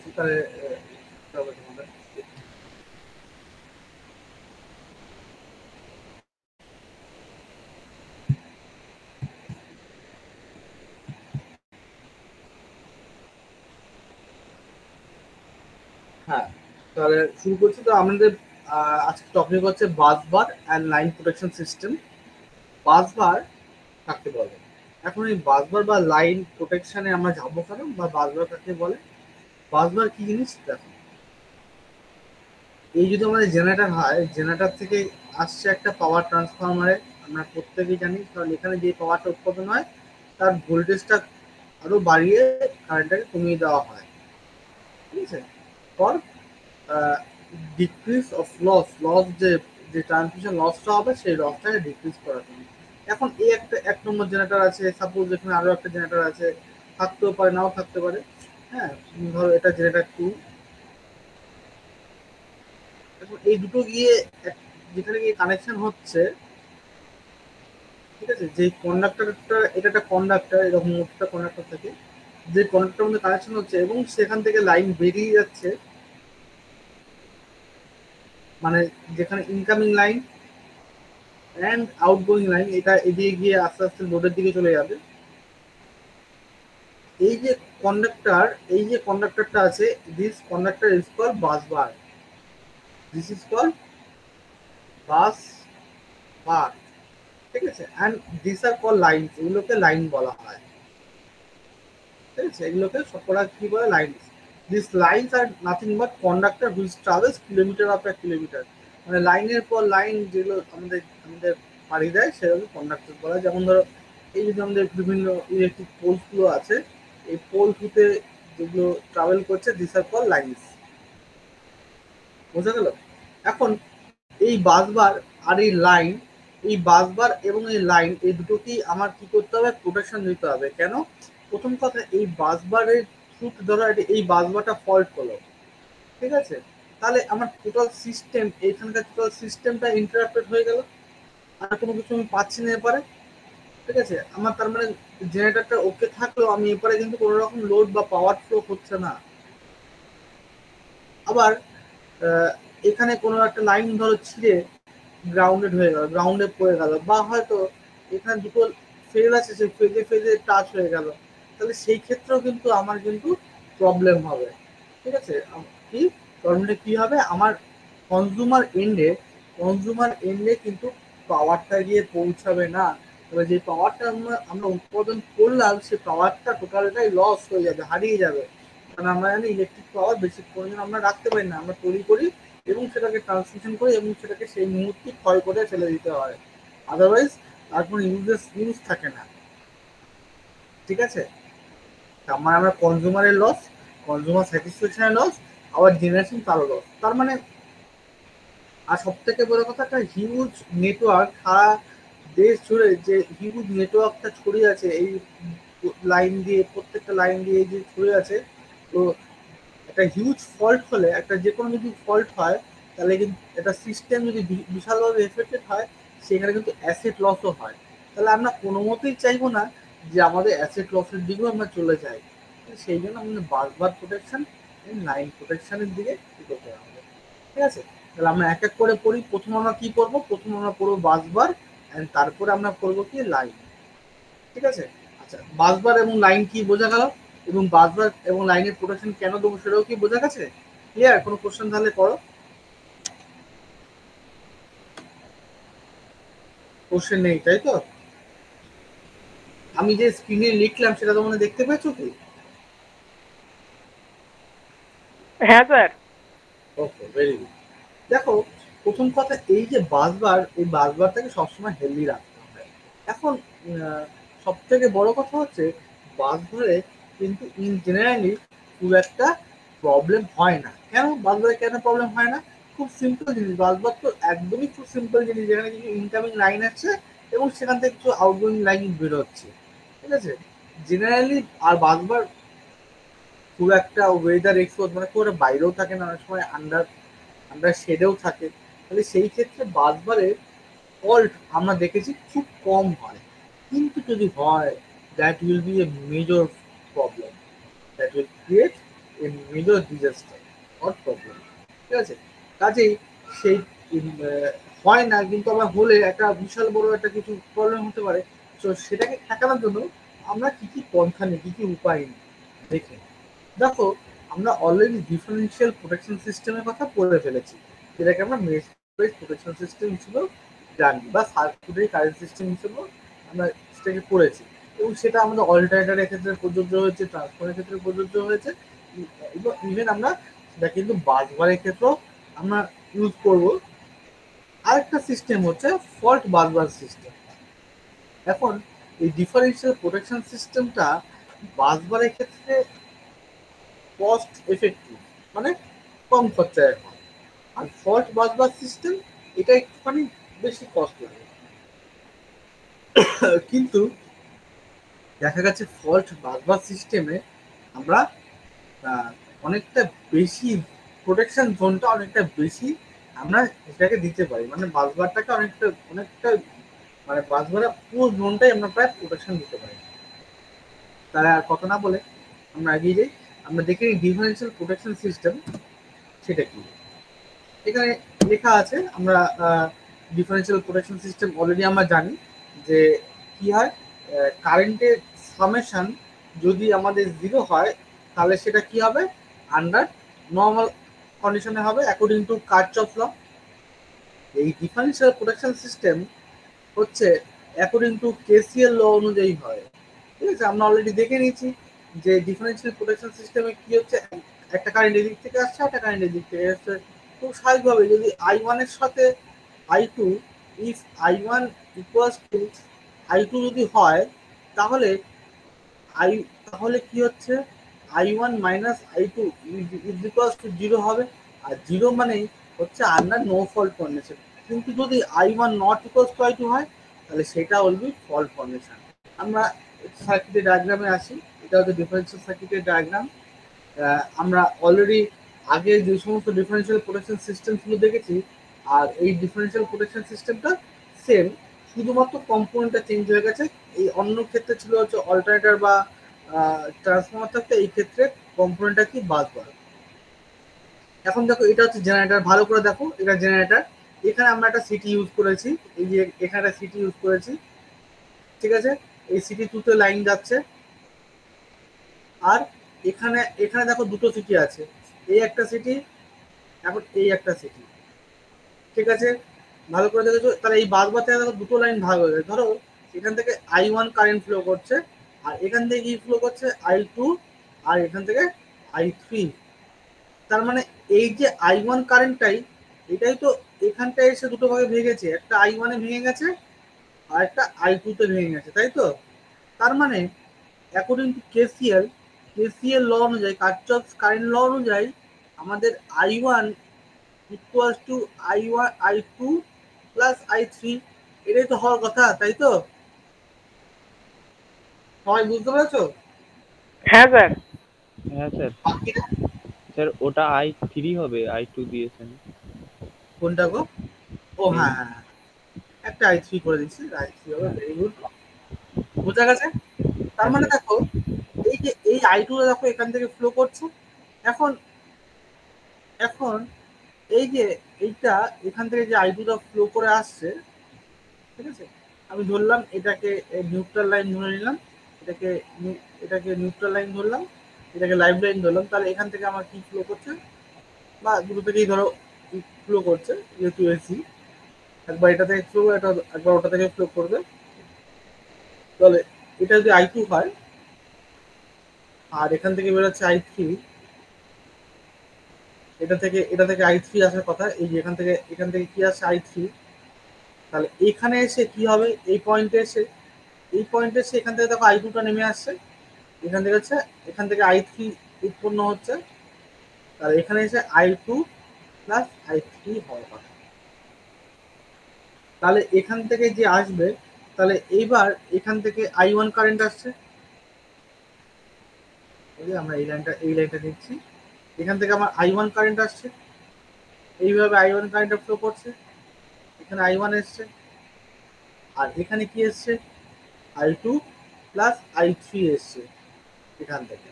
করছি তাহলে তোমাদের হ্যাঁ, তাহলে শুরু করছি। তো আমাদের আজকে টপিক হচ্ছে বাসবার অ্যান্ড লাইন প্রোটেকশন সিস্টেম। বাসবার কাকে বলে? এখন এই বাসবার বা লাইন প্রোটেকশনে আমরা যাবো কেন, বা বাসবার কাকে বলে? বাসবার কি জিনিস দেখো, এই যদি আমাদের জেনারেটর হয়, জেনারেটর থেকে আসছে একটা পাওয়ার ট্রান্সফরমারে, আমরা প্রত্যেকেই জানি। কারণ এখানে যে পাওয়ারটা উৎপাদন হয় তার ভোল্টেজটা আরো বাড়িয়ে কারেন্টটাকে কমিয়ে দেওয়া হয়, ঠিক আছে, ফর ডিক্রিজ অফ লস যে যে ট্রান্সমিশন লসটা হবে সেই লসটাকে ডিক্রিজ করার জন্য। এখন এই একটা 1 নম্বর জেনারেটর আছে, সাপোজ এখানে আরো একটা জেনারেটর আছে, থাকতেও পারে নাও থাকতে পারে। হ্যাঁ, ধরো এটা জেনারেটর 2। এখন এই দুটো গিয়ে যেখানে গিয়ে কানেকশন হচ্ছে, ঠিক আছে, যে কন্ডাক্টরটা, এটা একটা কন্ডাক্টর, এরকম একটা কন্ডাক্টর থাকে, যে কন্ডাক্টরের মধ্যে কানেকশন হচ্ছে এবং সেখান থেকে লাইন বেরিয়ে যাচ্ছে, মানে যেখানে incoming line and outgoing line, এটা এদিকে গিয়ে আস্তে আস্তে লোডের দিকে চলে যাবে। এই যে কন্ডাক্টর, এই যে কন্ডাক্টরটা আছে, this conductor is called bus bar. This is called bus bar, ঠিক আছে, and this are call line, এগুলোকে লাইন বলা হয়, ঠিক আছে, এগুলোকে সবকটা কি বলে, line. This lines are nothing but conductor which travels kilometre after kilometre, মানে লাইনের পর লাইন যেগুলো আমাদের আমাদের পাড়ি দেয় সেগুলো কন্ডাক্টর বলা হয়। যেমন ধরো এই যে আমাদের বিভিন্ন ইলেকট্রিক পোলস গুলো আছে, এই পোল থ্রুতে যেগুলো ট্রাভেল করছে, দিস আর কল লাইনস। বোঝা গেল? এখন এই বাসবার আর এই লাইন, এই বাসবার এবং এই লাইন, এই দুটোকেই আমার কি করতে হবে, প্রোটেকশন দিতে হবে। কেন? প্রথম কথা, এই বাসবারের থ্রুতে ধরো এই বাসবারটা ফল্ট হলো, ঠিক আছে, তাহলে আমার টোটাল সিস্টেম, এইখানকার টোটাল সিস্টেমটা ইন্টারাপ্টেড হয়ে গেল, আর কোনো কিছু আমি পাচ্ছি না এপারে, ঠিক আছে। আমার তার মানে জেনারেটরটা ওকে থাকলেও আমি এপারে কিন্তু কোনো রকম লোড বা পাওয়ার ফ্লো হচ্ছে না। আবার আহ, এখানে কোনো একটা লাইন ধরো ছিঁড়ে গ্রাউন্ডেড হয়ে গেল, গ্রাউন্ডে পড়ে গেল, বা হয়তো এখানে দুটো ফেজ আছে, সেই ফেজে ফেজে টাচ হয়ে গেল, তাহলে সেই ক্ষেত্রেও কিন্তু আমার কিন্তু প্রবলেম হবে, ঠিক আছে। কি প্রবলেমটা কি হবে, আমার কনজিউমার এন্ডে, কনজিউমার এন্ডে কিন্তু পাওয়ারটা গিয়ে পৌঁছাবে না। এবার যে পাওয়ারটা আমরা আমরা উৎপাদন করলাম, সেই পাওয়ারটা টোটালটাই লস হয়ে যাবে, হারিয়ে যাবে। কারণ আমরা জানি ইলেকট্রিক পাওয়ার বেশি পরিমাণ আমরা রাখতে পারি না, আমরা তৈরি করি এবং সেটাকে ট্রান্সমিশন করি এবং সেটাকে সেই মুহূর্তে ক্ষয় করে ফেলে দিতে হয়, আদারওয়াইজ তার কোনো ইউজ থাকে না, ঠিক আছে। আমার আমরা কনজিউমারের লস, কনজিউমার স্যাটিসফ্যাকশনের লস, আবার জেনারেশন তারও লস। তার মানে আর সব থেকে বড় কথা, একটা হিউজ নেটওয়ার্ক, সারা দেশ জুড়ে যে হিউজ নেটওয়ার্কটা ছড়িয়ে আছে, এই লাইন দিয়ে, প্রত্যেকটা লাইন দিয়ে যে ছড়িয়ে আছে, তো একটা হিউজ ফল্ট হলে, একটা যে কোনো যদি ফল্ট হয়, তাহলে কিন্তু একটা সিস্টেম যদি বিশালভাবে এফেক্টেড হয়, সেখানে কিন্তু অ্যাসেট লসও হয়। তাহলে আমরা কোনো মতেই চাইবো না যে আমাদের অ্যাসেট লসের দিকেও আমরা চলে যাই। সেই জন্য আমাদের বারবার প্রোটেকশন, লাইন প্রোটেকশনের দিকে কি করতে হবে, ঠিক আছে। তাহলে আমরা এক এক করে পড়ি। প্রথম আমরা কি করবো, প্রথম আমরা পড়বো বাসবার, অ্যান্ড তারপরে আমরা করবো কি, লাইন, ঠিক আছে। আচ্ছা, বাসবার এবং লাইন কি বোঝা গেল, এবং বাসবার এবং লাইনের প্রোটেকশন কেন দেবো সেটাও কি বোঝা গেছে? ক্লিয়ার? কোনো কোশ্চেন তাহলে করো, কোশ্চেন নেই তাই তো? আমি যে স্ক্রিনে লিখলাম সেটা তোমরা দেখতে পেয়েছো কি? হ্যাঁ স্যার। ওকে, ভেরি গুড। দেখো, প্রথম কথা, এই যে বাসবার, এই বাসবারটাকে সবসময় হেলদি রাখতে হবে। এখন সব থেকে বড় কথা হচ্ছে, বাসবারে কিন্তু ইন জেনারেলি খুব একটা প্রবলেম হয় না। কেন বাসবারে কেন প্রবলেম হয় না? খুব সিম্পল জিনিস, বাসবার তো একদমই খুব সিম্পল জিনিস, যেখানে কিছু ইনকামিং লাইন আছে এবং সেখান থেকে কিছু আউটগোয়িং লাইন বেরোচ্ছে, ঠিক আছে। জেনারেলি আর বাসবার খুব একটা ওয়েদার এক্সপোজ, মানে খুব একটা বাইরেও থাকে না, অনেক সময় আন্ডার আন্ডার শেডেও থাকে। তাহলে সেই ক্ষেত্রে বাসবারে ফল্ট আমরা দেখেছি খুব কম হয়। কিন্তু যদি হয়, that will B a major problem, that will create a in major disaster or problem, ঠিক আছে? কাজেই সেই হয় না, কিন্তু আমার হলে একটা বিশাল বড় একটা কিছু প্রবলেম হতে পারে। তো সেটাকে ঠেকানোর জন্য আমরা কি কি পন্থা নিই, কি কি উপায় নিই দেখে দেখো। আমরা অলরেডি ডিফারেন্সিয়াল প্রোটেকশন সিস্টেমের কথা পড়ে ফেলেছি, যেটাকে আমরা মেশ বেস প্রোটেকশন সিস্টেম হিসেবেও জানি, বা সার্কিটারি কারেন্ট সিস্টেম হিসেবেও আমরা সেটাকে পড়েছি। এবং সেটা আমাদের অল্টারনেটরের ক্ষেত্রে প্রযোজ্য হয়েছে, ট্রান্সফারের ক্ষেত্রে প্রযোজ্য হয়েছে, এবং ইভেন আমরা সেটা কিন্তু বাসবারের ক্ষেত্রেও আমরা ইউজ করব। আরেকটা সিস্টেম হচ্ছে ফল্ট বাসবার সিস্টেম। এখন এই ডিফারেন্সিয়াল প্রোটেকশন সিস্টেমটা বাসবারের ক্ষেত্রে কস্ট এফেক্টিভ, মানে কম খরচায় হয়। আর ফল্ট বাসবার সিস্টেম এটা একটুখানি বেশি কস্ট লাগে। কিন্তু দেখা গেছে ফল্ট বাসবার সিস্টেমে আমরা অনেকটা বেশি প্রোটেকশন জোনটা অনেকটা বেশি আমরা এটাকে দিতে পারি, মানে বাসবারটাকে অনেকটা অনেকটা মানে বাসবারের পুরো জোনটাই আমরা প্রায় প্রোটেকশন দিতে পারি। তারা আর কথা না বলে আমরা এগিয়ে যাই, আমরা দেখে নিই ডিফারেন্সিয়াল প্রোটেকশন সিস্টেম সেটা কি। এখানে লেখা আছে, আমরা ডিফারেন্সিয়াল প্রোটেকশন সিস্টেম অলরেডি আমরা জানি যে কি হয়। কারেন্টের সামেশন যদি আমাদের 0 হয়, তাহলে সেটা কি হবে, আন্ডার নর্মাল কন্ডিশনে হবে অ্যাকর্ডিং টু কার্চফ ল। এই ডিফারেন্সিয়াল প্রোটেকশন সিস্টেম হচ্ছে অ্যাকর্ডিং টু কেসিএল ল অনুযায়ী হয়, ঠিক আছে? আমরা অলরেডি দেখে নিয়েছি যে ডিফারেন্সিয়াল প্রোটেকশন সিস্টেমে কি হচ্ছে, একটা কারেন্ট এদিক থেকে আসছে, একটা কারেন্ট এদিক থেকে আসছে। খুব স্বাভাবিকভাবে যদি I1 এর সাথে I2, if I1 equals to I2 যদি হয়, তাহলে তাহলে কি হচ্ছে, I1 minus I2 is equals to 0 হবে। আর 0 মানেই হচ্ছে আন্ডার নো ফল্ট কন্ডিশন। কিন্তু যদি I1 not equals to I2 হয়, তাহলে সেটা বলবি ফল্ট কন্ডিশন। আমরা সার্কিটের ডায়াগ্রামে আসি। এটা হচ্ছে ডিফারেন্সিয়াল সার্কিটের ডায়াগ্রাম। আমরা অলরেডি আগে যে সমস্ত ডিফারেন্সিয়াল প্রোটেকশন সিস্টেমগুলো দেখেছি, আর এই ডিফারেন্সিয়াল প্রোটেকশন সিস্টেমটা সেম, শুধুমাত্র কম্পোনেন্টটা চেঞ্জ হয়ে গেছে। এই অন্য ক্ষেত্রে ছিল হচ্ছে অল্টারনেটর বা ট্রান্সফর্মার থাকতে, এই ক্ষেত্রে কম্পোনেন্টটা কি বাসবার। এখন দেখো এটা হচ্ছে জেনারেটর, ভালো করে দেখো এটা জেনারেটর। এখানে আমরা একটা সিটি ইউজ করেছি, এই যে এখানে একটা সিটি ইউজ করেছি, ঠিক আছে? এই সিটি টুতে লাইন যাচ্ছে। আর এখানে এখানে দেখো দুটো সিটি আছে, এই একটা সিটি, এখন এই একটা সিটি, ঠিক আছে? ভালো করে দেখেছো? তাহলে এই বাসবার থেকে দেখো দুটো লাইন ভাগ হয়ে গেছে। ধরো এখান থেকে I1 কারেন্ট ফ্লো করছে, আর এখান থেকে কি ফ্লো করছে, I2, আর এখান থেকে I3। তার মানে এই যে I1 কারেন্টটাই, এটাই তো এখানটায় এসে দুটো ভাগে ভেঙেছে, একটা I1 এ ভেঙে গেছে, আর একটা I2 তে ভেঙে গেছে, তাই তো? তার মানে অ্যাকর্ডিং টু কেসিএল ল অনুযায়ী, কার্চফ কারেন্ট ল অনুযায়ী, আমাদের I1 equals to I2 plus I3, এটাই তো হওয়ার কথা, তাই তো? সবাই বুঝতে পেরেছো? হ্যাঁ স্যার। হ্যাঁ স্যার। বাকিটা স্যার ওটা I3 হবে, I2 দিয়েছেন। কোনটা গো? ও হ্যাঁ হ্যাঁ হ্যাঁ, একটা I3 করে দিচ্ছি, I3 হবে, ভেরি গুড। বোঝা গেছে? তার হ্যাঁ মানে স্যার। দেখো, এই যে এই I2 দেখো এখান থেকে ফ্লো করছে। এখন এখন এই যে এইটা এখান থেকে যে I2 টা ফ্লো করে আসছে, ঠিক আছে? আমি ধরলাম এটাকে নিউট্রাল লাইন ধরে নিলাম, এটাকে এটাকে নিউট্রাল লাইন ধরলাম, এটাকে লাইভ লাইন ধরলাম। তাহলে এখান থেকে আমার কি ফ্লো করছে, বা দুটো থেকেই ধরো ফ্লো করছে, যেহেতু এসি, একবার এটা থেকে ফ্লো, একবার ওটা থেকে ফ্লো করবে। তাহলে এটা যদি I2 হয়, আর এখান থেকে বেরোচ্ছে I3, এটা থেকে I3 আসার কথা, এই যে এখান থেকে কি আসছে, I3। তাহলে এখানে এসে কি হবে, এই পয়েন্টে এসে এখান থেকে দেখো I2 টা নেমে আসছে, এখান থেকে I3 উৎপন্ন হচ্ছে। তাহলে এখানে এসে I2 প্লাস I3 হওয়ার কথা। তাহলে এখান থেকে যে আসবে, তাহলে এইবার এখান থেকে I1 কারেন্ট আসছে, আমরা এই লাইনটা নিচ্ছি। এখান থেকে আমার I1 কারেন্ট আসছে, এইভাবে I1 কারেন্ট ফ্লো করছে, এখানে I1 এসছে, আর এখানে কি এসছে, I2 প্লাস I3 এসছে এখান থেকে।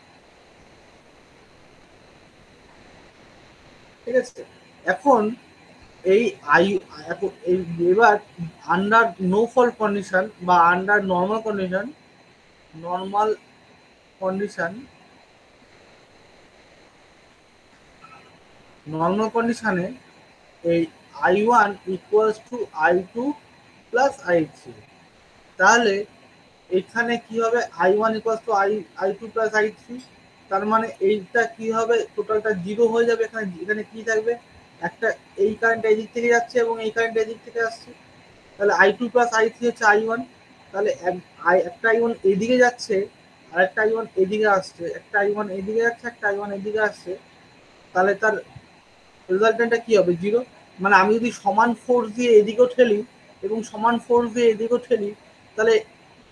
ঠিক আছে। এখন এই আই এখন এবার আন্ডার নো ফল্ট কন্ডিশন বা আন্ডার নর্মাল কন্ডিশনে এই I1 equals to I2 plus I3। তাহলে এখানে কি হবে, I1 equals to I2 plus I3, তার মানে এইটা কি হবে, টোটালটা জিরো হয়ে যাবে। এখানে এখানে কি থাকবে, একটা এই কারেন্ট এই দিক থেকে যাচ্ছে এবং এই কারেন্ট এই দিক থেকে আসছে, তাহলে I2 প্লাস I3 হচ্ছে I1। তাহলে একটা I1 এদিকে যাচ্ছে আর একটা I1 এদিকে আসছে, একটা I1 এদিকে যাচ্ছে একটা I1 এদিকে আসছে, তাহলে তার রেজাল্টেন্টটা কি হবে, জিরো। মানে আমি যদি সমান ফোর্স দিয়ে এদিকেও ঠেলি এবং সমান ফোর্স দিয়ে এদিকেও ঠেলি, তাহলে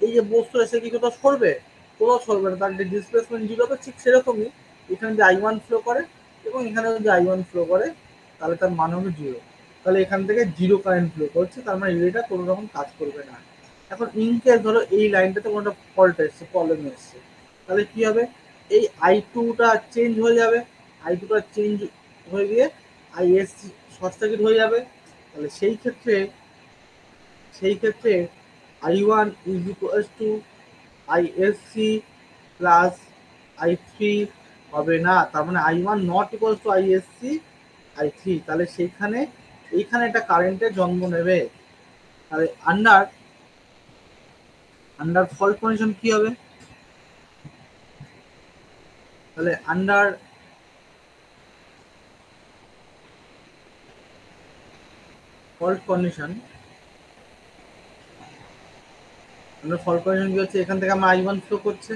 এই যে বস্তু এসে কি কোথাও সরবে, কোথাও সরবে না, তার ডিসপ্লেসমেন্ট জিরো হবে। ঠিক সেরকমই এখানে যদি I1 ফ্লো করে এবং এখানে যদি I1 ফ্লো করে, তাহলে তার মান হবে জিরো। তাহলে এখান থেকে জিরো কারেন্ট ফ্লো করছে, তার মানে রিলেটা কোনো রকম কাজ করবে না। এখন ইনকেস ধরো এই লাইনটাতে কোনো ফল্ট এসছে, প্রবলেম এসছে, তাহলে কি হবে, এই I2টা চেঞ্জ হয়ে যাবে, I2টা চেঞ্জ হয়ে গিয়ে ISC শর্ট সার্কিট হয়ে যাবে। তাহলে সেই ক্ষেত্রে I1 is equal to ISC plus I3 হবে না, তার মানে I1 not equal to ISC I3। তাহলে এইখানে একটা কারেন্টের জন্ম নেবে। তাহলে আন্ডার ফল্ট কন্ডিশন কি হবে, তাহলে আন্ডার ফল্ট কন্ডিশন কি হচ্ছে, এখান থেকে আমার I1 ফ্লো করছে।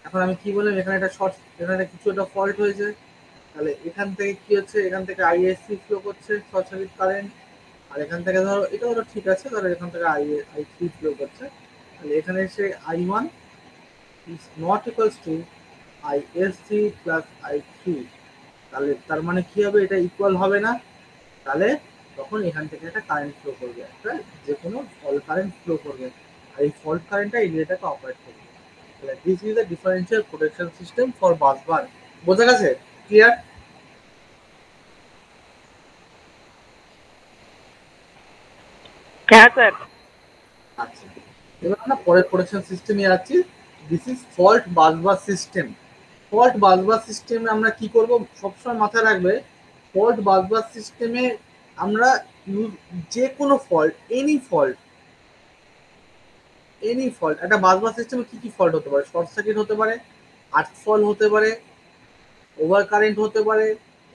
এখন আমি কি বললাম, এখানে কিছু একটা ফল্ট হয়েছে, তাহলে এখান থেকে কি হচ্ছে, এখান থেকে ISC ফ্লো করছে, শর্ট সার্কিট কারেন্ট। আর এখান থেকে ধরো এটা ধরো ঠিক আছে, তাহলে এখান থেকে I3 ফ্লো করছে। তাহলে এখানে এসে I1 is not equals to ISC plus I3। তাহলে তার মানে কি হবে, এটা ইকুয়াল হবে না। তাহলে তখন এখান থেকে একটা কারেন্ট ফ্লো করবে, একটা যে কোনো ফল্ট কারেন্ট ফ্লো করবে, আর এই ফল্ট কারেন্টটা এই রিলেটাকে অপারেট করবে। তাহলে this is the differential protection system for bus bar. বোঝা গেছে? ক্লিয়ার? হ্যাঁ স্যার। আচ্ছা, এবার আমরা পরের প্রোটেকশন সিস্টেমে যাচ্ছি। This is fault বাসবার system. Fault বাসবার সিস্টেমে আমরা কি করব, সবসময় মাথায় রাখবে, ফল্ট বাসবার সিস্টেমে আমরা যে কোনো ফল্ট, এনি ফল্ট, একটা বাসবার সিস্টেমে কি কি ফল্ট হতে পারে, শর্ট সার্কিট হতে পারে, আর্থ ফল হতে পারে, ওভার কারেন্ট হতে পারে,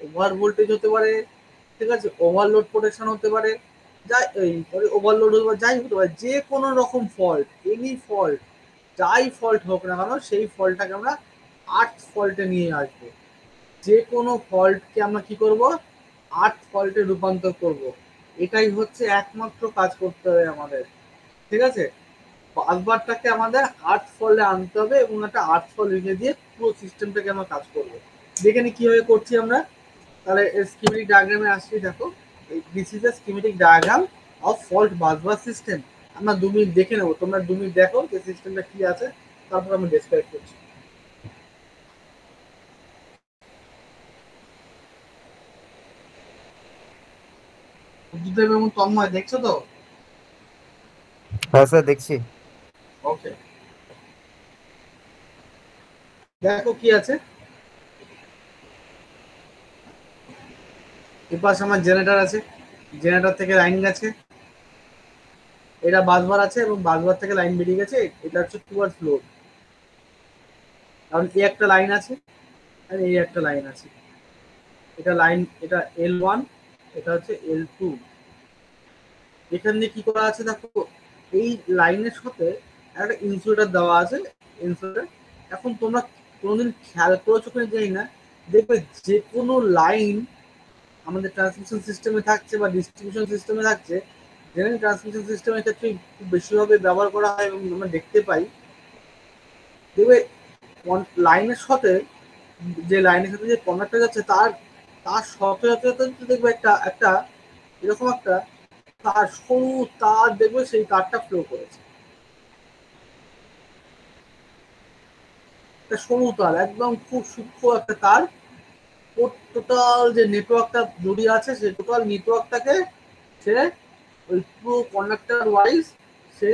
ওভার ভোল্টেজ হতে পারে, ঠিক আছে, ওভারলোড প্রোটেকশন হতে পারে, ওভারলোড হতে পারে, যাই হতে পারে, যে কোনো রকম ফল্ট, এনি ফল্ট, যাই ফল্ট হোক না কেন, সেই ফল্টটাকে আমরা আর্থ ফল্টে নিয়ে আসবো। যে কোনো ফল্টকে আমরা কি করব, আর্থ ফল্টে রূপান্তর করব। এটাই হচ্ছে একমাত্র কাজ করতে হবে আমাদের। ঠিক আছে, বাসবারটাকে আমাদের আর্থ ফলে আনতে হবে এবং একটা আর্থ ফল রেখে দিয়ে পুরো সিস্টেমটাকে আমরা কাজ করবো। দেখে নি কিভাবে করছি আমরা। তাহলে স্কিমেটিক ডায়াগ্রামে আসছি, দেখো this is a schematic diagram of fault বাসবার system. আমরা 2 মিনিট দেখে নেবো, তোমরা 2 মিনিট দেখো যে সিস্টেমটা কি আছে, তারপর আমি ডেসক্রাইব করছি। বুদ্ধদেব এবং তন্ময় দেখছো তো? হ্যাঁ স্যার দেখছি। ওকে, দেখো কি আছে। এপাশে আমার জেনারেটর আছে, জেনারেটর থেকে লাইন গেছে, এটা বাসবার আছে এবং বাসবার থেকে লাইন বেরিয়ে গেছে, এটা হচ্ছে টুয়ার্ডস লোড। কারণ এই একটা লাইন আছে আর এই একটা লাইন আছে, এটা লাইন, এটা L1, এটা হচ্ছে L2। এখান দিয়ে কি করা আছে দেখো, এই লাইনের সাথে একটা ইনসুলেটর দেওয়া আছে, ইনসুলেটর। এখন তোমরা কোনোদিন খেয়াল করেছো কিনা জানি না, দেখবে যে কোনো লাইন আমাদের ট্রান্সমিশন সিস্টেমে থাকছে বা ডিস্ট্রিবিউশন সিস্টেমে থাকছে, জেনারেল ট্রান্সমিশন সিস্টেমের ক্ষেত্রে খুব বেশিভাবে ব্যবহার করা হয় এবং আমরা দেখতে পাই, দেখবে লাইনের সাথে, যে লাইনের সাথে যে কন্ডাক্টর যাচ্ছে তার তার সাথে সাথে দেখবে একটা একটা এরকম একটা তার, সরু তার, দেখবে সেই তারটা ফ্লো করেছে, একটা সরু তার, একদম খুব সূক্ষ্ম একটা তার টোটাল যে নেটওয়ার্কটা জড়িয়ে আছে সেই টোটাল নেটওয়ার্কটাকে সে ওই পুরো কন্ডাক্টর ওয়াইজ সে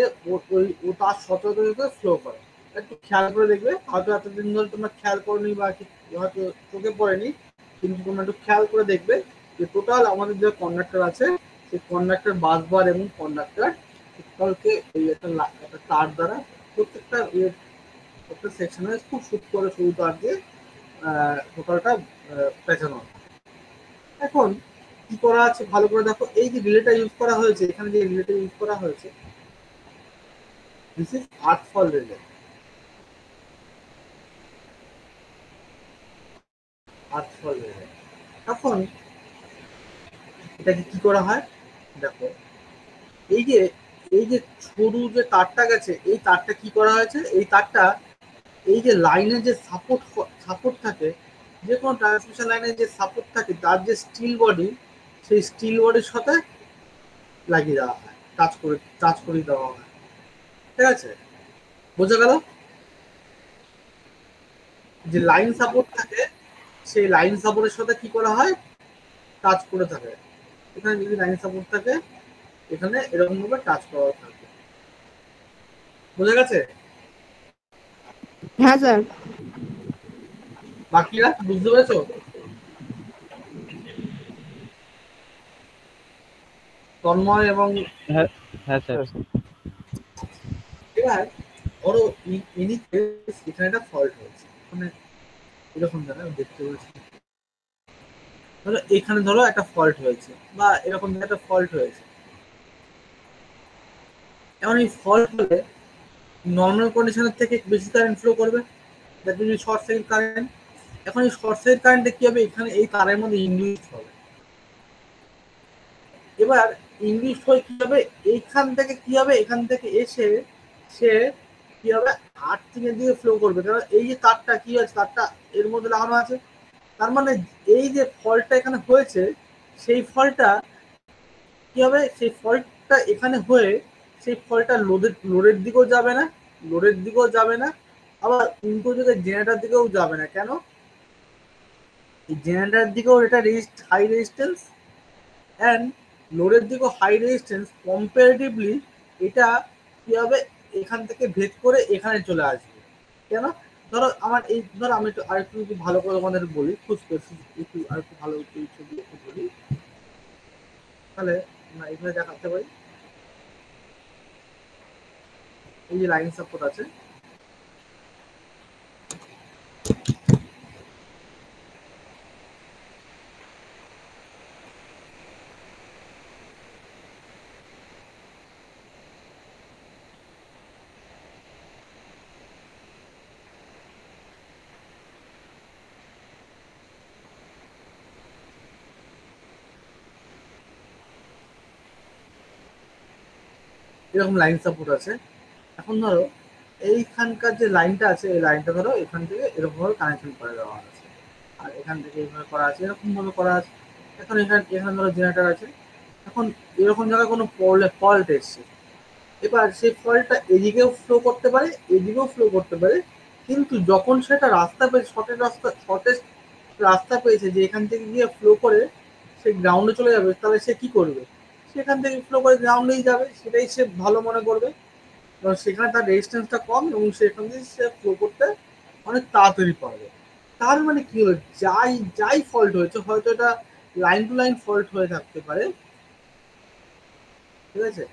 ও তার সচেতনতা ফ্লো করে। একটু খেয়াল করে দেখবে, হয়তো এতদিন ধরে তোমরা খেয়াল করনি বা হয়তো চোখে পড়েনি, কিন্তু তোমরা একটু খেয়াল করে দেখবে যে টোটাল আমাদের যে কন্ডাক্টর আছে সেই কন্ডাক্টর বাসবার এবং কন্ডাক্টর টোটালকে এই একটা তার দ্বারা প্রত্যেকটা একটা সেকশনে খুব শুট করে শুরু তার দিয়ে টোটালটা পেঁচানো। এখন কি করা আছে ভালো করে দেখো, এই যে রিলেটা ইউজ করা হয়েছে, এখানে যে রিলেটা ইউজ করা হয়েছে, দিস ইজ আর্থফল রিলে। আর্থফল রিলে। এখন এটাকে কি করা হয় দেখো, এই যে সরু যে তারটা গেছে, এই তারটা কি করা হয়েছে, এই তারটা এই যে লাইনের যে সাপোর্ট থাকে, যে কোনো ট্রান্সমিশন লাইনের যে সাপোর্ট থাকে তার যে স্টিল বডি, সেই স্টিল বডির সাথে লাগিয়ে দেওয়া হয়, টাচ করে দেওয়া হয়। ঠিক আছে, বোঝা গেল? যে লাইন সাপোর্ট থাকে সেই লাইন সাপোর্টের সাথে কি করা হয়, টাচ করে থাকে। এখানে যদি লাইন সাপোর্ট থাকে এখানে এরকম ভাবে টাচ করা থাকে। বোঝা গেছে? হ্যাঁ স্যার। বাকিরা বুঝতে পেরেছো? তন্ময় এবং হ্যাঁ হ্যাঁ স্যার। এবার ধরো এখানে একটা ফল্ট হয়েছে, মানে এরকম জায়গায় দেখতে পাচ্ছি, ধরো এখানে ধরো একটা ফল্ট হয়েছে বা এরকম একটা ফল্ট হয়েছে। এখন এই ফল্ট হলে নর্মাল কন্ডিশনের থেকে বেশি কারেন্ট ফ্লো করবে, that will B short circuit current. এখন এই শর্ট সার্কিট কারেন্টে কি হবে, এখানে এই তারের মধ্যে ইন্ডিউস হবে। এবার ইন্ডিউস হয়ে কি হবে, এইখান থেকে কি হবে, এখান থেকে এসে সে কি হবে, আর্থিং এর দিকে ফ্লো করবে, কারণ এই যে তারটা কি আছে, তারটা এর মধ্যে লাগানো আছে। তার মানে এই যে ফল্টটা এখানে হয়েছে, সেই ফল্টটা কি হবে, সেই ফল্টটা এখানে হয়ে সেই ফল্টটা লোডের দিকেও যাবে না, আবার উল্টো দিকে জেনারেটার দিকেও যাবে না। কেন? এই জেনারেটার দিকেও এটা হাই রেজিস্ট্যান্স অ্যান্ড লোডের দিকেও হাই রেজিস্ট্যান্স, কম্পারেটিভলি এটা কি হবে, এখান থেকে ভেদ করে এখানে চলে আসবে। কেন? ধরো আমি একটু আরেকটু ভালো করে তোমাদের বলি, একটু আরেকটু ভালো ছবি একটু বলি, তাহলে আমরা এখানে দেখাতে পারি। এই যে লাইন সাপোর্ট আছে, এরকম লাইন সাপোর্ট আছে। এখন ধরো এইখানকার যে লাইনটা আছে, এই লাইনটা ধরো এখান থেকে এরকম ভাবে কানেকশন করে দেওয়া আছে, আর এখান থেকে এইভাবে করা আছে, এরকম ভাবে করা আছে। এখন এখানে ধরো জেনারেটর আছে। এখন এরকম জায়গায় কোনো ফল্ট এসছে, এবার সেই ফল্টটা এদিকেও ফ্লো করতে পারে, এদিকেও ফ্লো করতে পারে, কিন্তু যখন সেটা রাস্তা পেয়েছে, শর্টেস্ট রাস্তা পেয়েছে যে এখান থেকে গিয়ে ফ্লো করে সে গ্রাউন্ডে চলে যাবে, তাহলে সে কি করবে, সেখান থেকে ফ্লো করে গ্রাউন্ডেই যাবে, সেটাই সে ভালো মনে করবে। কারণ সেখানে তার রেজিস্ট্যান্সটা কম এবং সেখান থেকে সে ফ্লো করতে অনেক তাড়াতাড়ি পারবে। তার মানে কি হলো, যাই ফল্ট হয়েছে, হয়তো এটা লাইন টু লাইন ফল্ট হয়ে থাকতে পারে, ঠিক আছে,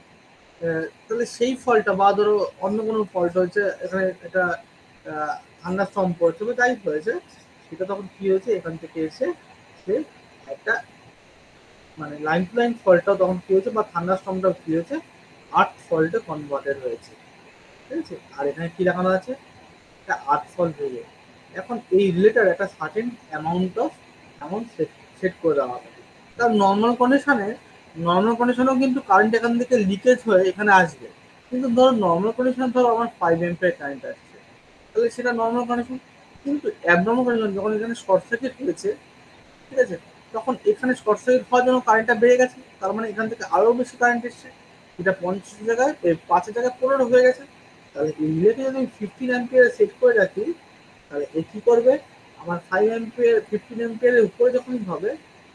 তাহলে সেই ফলটা বা ধরো অন্য কোনো ফল্ট হয়েছে, এখানে এটা থান্ডারস্টর্ম পড়েছে বা যাই হয়েছে, সেটা তখন কি হয়েছে, এখান থেকে এসে সে একটা মানে লাইন টু লাইন ফল্টটাও তখন কি হয়েছে, বা থান্ডারস্টর্মটাও কি হয়েছে, আর্থ ফল্টে কনভার্টেড হয়েছে। ঠিক আছে, আর এখানে কি লাগানো আছে, একটা আর্থ ফল্ট রিলে। এখন এই রিলেটার একটা সার্টেন অ্যামাউন্ট সেট করে দেওয়া হবে। তার নর্মাল কন্ডিশনেও কিন্তু কারেন্ট এখান থেকে লিকেজ হয়ে এখানে আসবে, কিন্তু ধরো নর্মাল কন্ডিশনে ধরো আমার 5 এম্পিয়ার কারেন্ট আসছে, তাহলে সেটা নর্মাল কন্ডিশন। কিন্তু অ্যাবনর্মাল কন্ডিশন যখন এখানে শর্ট সার্কিট হয়েছে, ঠিক আছে, তখন এখানে শর্ট সার্কিট হওয়ার জন্য কারেন্টটা বেড়ে গেছে, তার মানে এখান থেকে আরো বেশি কারেন্ট এসছে, এটা 50 জায়গায় 5 জায়গায় 15 হয়ে গেছে। তাহলে এই রিলেটে যদি আমি 15 অ্যাম্পিয়ার সেট করে রাখি, তাহলে এ কি করবে, আমার 5 অ্যাম্পিয়ার 15 অ্যাম্পিয়ারের উপরে যখনই হবে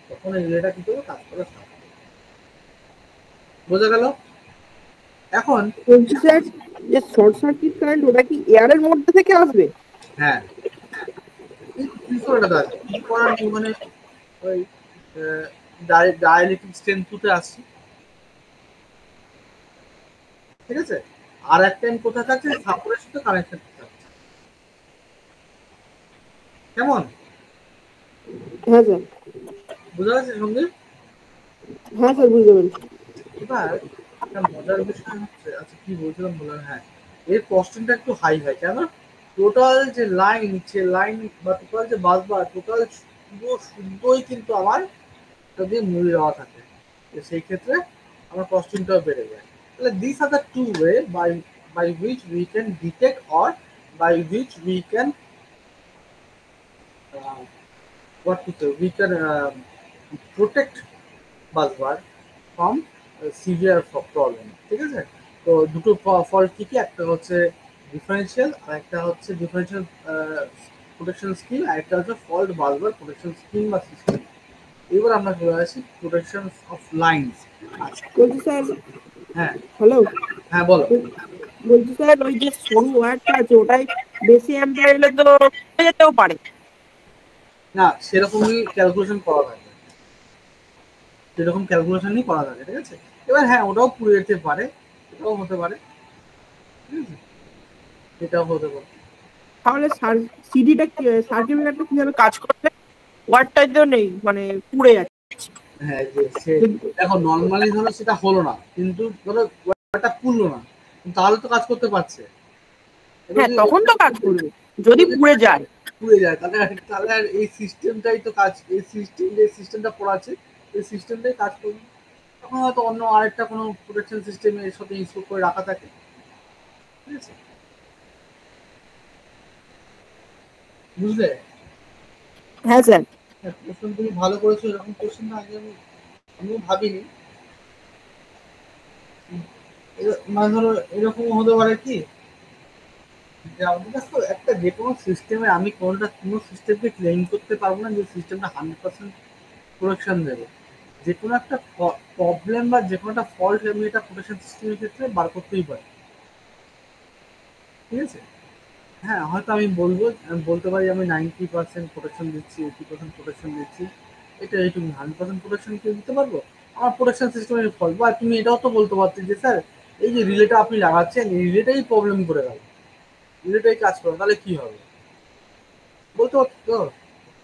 তখন এই রিলেটা কিন্তু কাজ করা স্টার্ট হবে। বোঝা গেল? এখন বলছি স্যার, যে শর্ট সার্কিট কারেন্ট ওটা কি এয়ারের মধ্যে থেকে আসবে? হ্যাঁ, কি করে এটা আছে কি করার নেই, মানে ওই ডাইলেকট্রিক স্ট্রেন্থ টুতে আসছি, ঠিক আছে? আর একটা টাইম কোথায় থাকছে, সাপোর্টের সাথে কানেকশন থাকছে। কেমন হ্যাঁ স্যার, বোঝা যাচ্ছে সঙ্গে? হ্যাঁ স্যার বুঝতে পেরেছি। এবার একটা মজার বিষয় হচ্ছে, আচ্ছা কি বলছিলাম বললাম, হ্যাঁ, এর কস্টিংটা একটু হাই হয় কেন? টোটাল যে লাইন, সে লাইন বা টোটাল যে বাস বা টোটাল পুরো শুদ্ধই কিন্তু আমার একটা দিয়ে মুড়ি দেওয়া থাকে, তো সেই ক্ষেত্রে আমার কস্টিংটাও বেড়ে যায়। তাহলে this are the two way by which we can detect or by which we can what to say, we can protect busbar from severe problem, ঠিক আছে? তো দুটো ফল্ট কি কি, একটা হচ্ছে ডিফারেন্সিয়াল আর একটা হচ্ছে ডিফারেন্সিয়াল প্রোটেকশন স্কিম, আর একটা হচ্ছে ফল্ট বাসবার প্রোটেকশন স্কিম বা সিস্টেম। এবার আমরা চলে আসি প্রোটেকশন অফ লাইন্স। আচ্ছা, বলছি স্যার, হ্যাঁ, হ্যালো, হ্যাঁ বলো। বলছি স্যার ওই যে সরু ওয়্যারটা আছে ওটাই বেশি অ্যাম্পিয়ার এলে তো পড়ে যেতেও পারে। না, সেরকমই ক্যালকুলেশন করা থাকে, সেরকম ক্যালকুলেশনই করা থাকে, ঠিক আছে? এবার হ্যাঁ, ওটাও পুড়ে যেতে পারে, এটাও হতে পারে, ঠিক আছে? এটাও হতে পারে। তাহলে সিডিটা সার্কিট কিভাবে কাজ করবে? ওয়্যারটাই তো নেই, মানে পুড়ে যাচ্ছে। হ্যাঁ, যে সে দেখো নর্মালি ধরো সেটা হলো না, কিন্তু ধরো ওয়্যারটা পুড়লো না, তাহলে তো কাজ করতে পারছে। এবার হ্যাঁ যদি তখন তো কাজ করবে, যদি পুড়ে যায়। পুড়ে যায় তাহলে তাহলে আর এই সিস্টেমটাই তো কাজ, এই সিস্টেম যে সিস্টেমটা পড়াচ্ছে এই সিস্টেমটাই কাজ করবে। তখন হয়তো অন্য আরেকটা কোনো প্রোটেকশন সিস্টেম এর সাথে ইনস্টল করে রাখা থাকে, ঠিক আছে? বুঝলে? হ্যাঁ স্যার। কোশ্চেন তুমি ভালো করেছো, এরকম কোশ্চেন আগে আমিও ভাবিনি। মানে ধরো এরকম হতে পারে কি, যে আমাদের কাছে তো একটা যে কোনো সিস্টেমে আমি কোনো সিস্টেমকে ক্লেম করতে পারবো না যে সিস্টেমটা 100% প্রোটেকশন দেবে। যে কোনো একটা প্রবলেম বা যে কোনো একটা ফল্ট আমি এটা প্রোটেকশন সিস্টেমের ক্ষেত্রে বার করতেই পারি, ঠিক আছে? হ্যাঁ, হয়তো আমি বলতে পারি আমি 90% প্রোটেকশন দিচ্ছি, 80% প্রোটেকশন দিচ্ছি, এটা এইটুকু 100% প্রোটেকশন কেউ দিতে পারবো? আমার প্রোটেকশন সিস্টেমের ফল্ট। বা তুমি এটাও তো বলতে পারতে যে স্যার এই যে রিলেটা আপনি লাগাচ্ছেন এই রিলেটাই প্রবলেম করে গেল, রিলেটাই কাজ করে, তাহলে কি হবে? বলতে পারতো তো।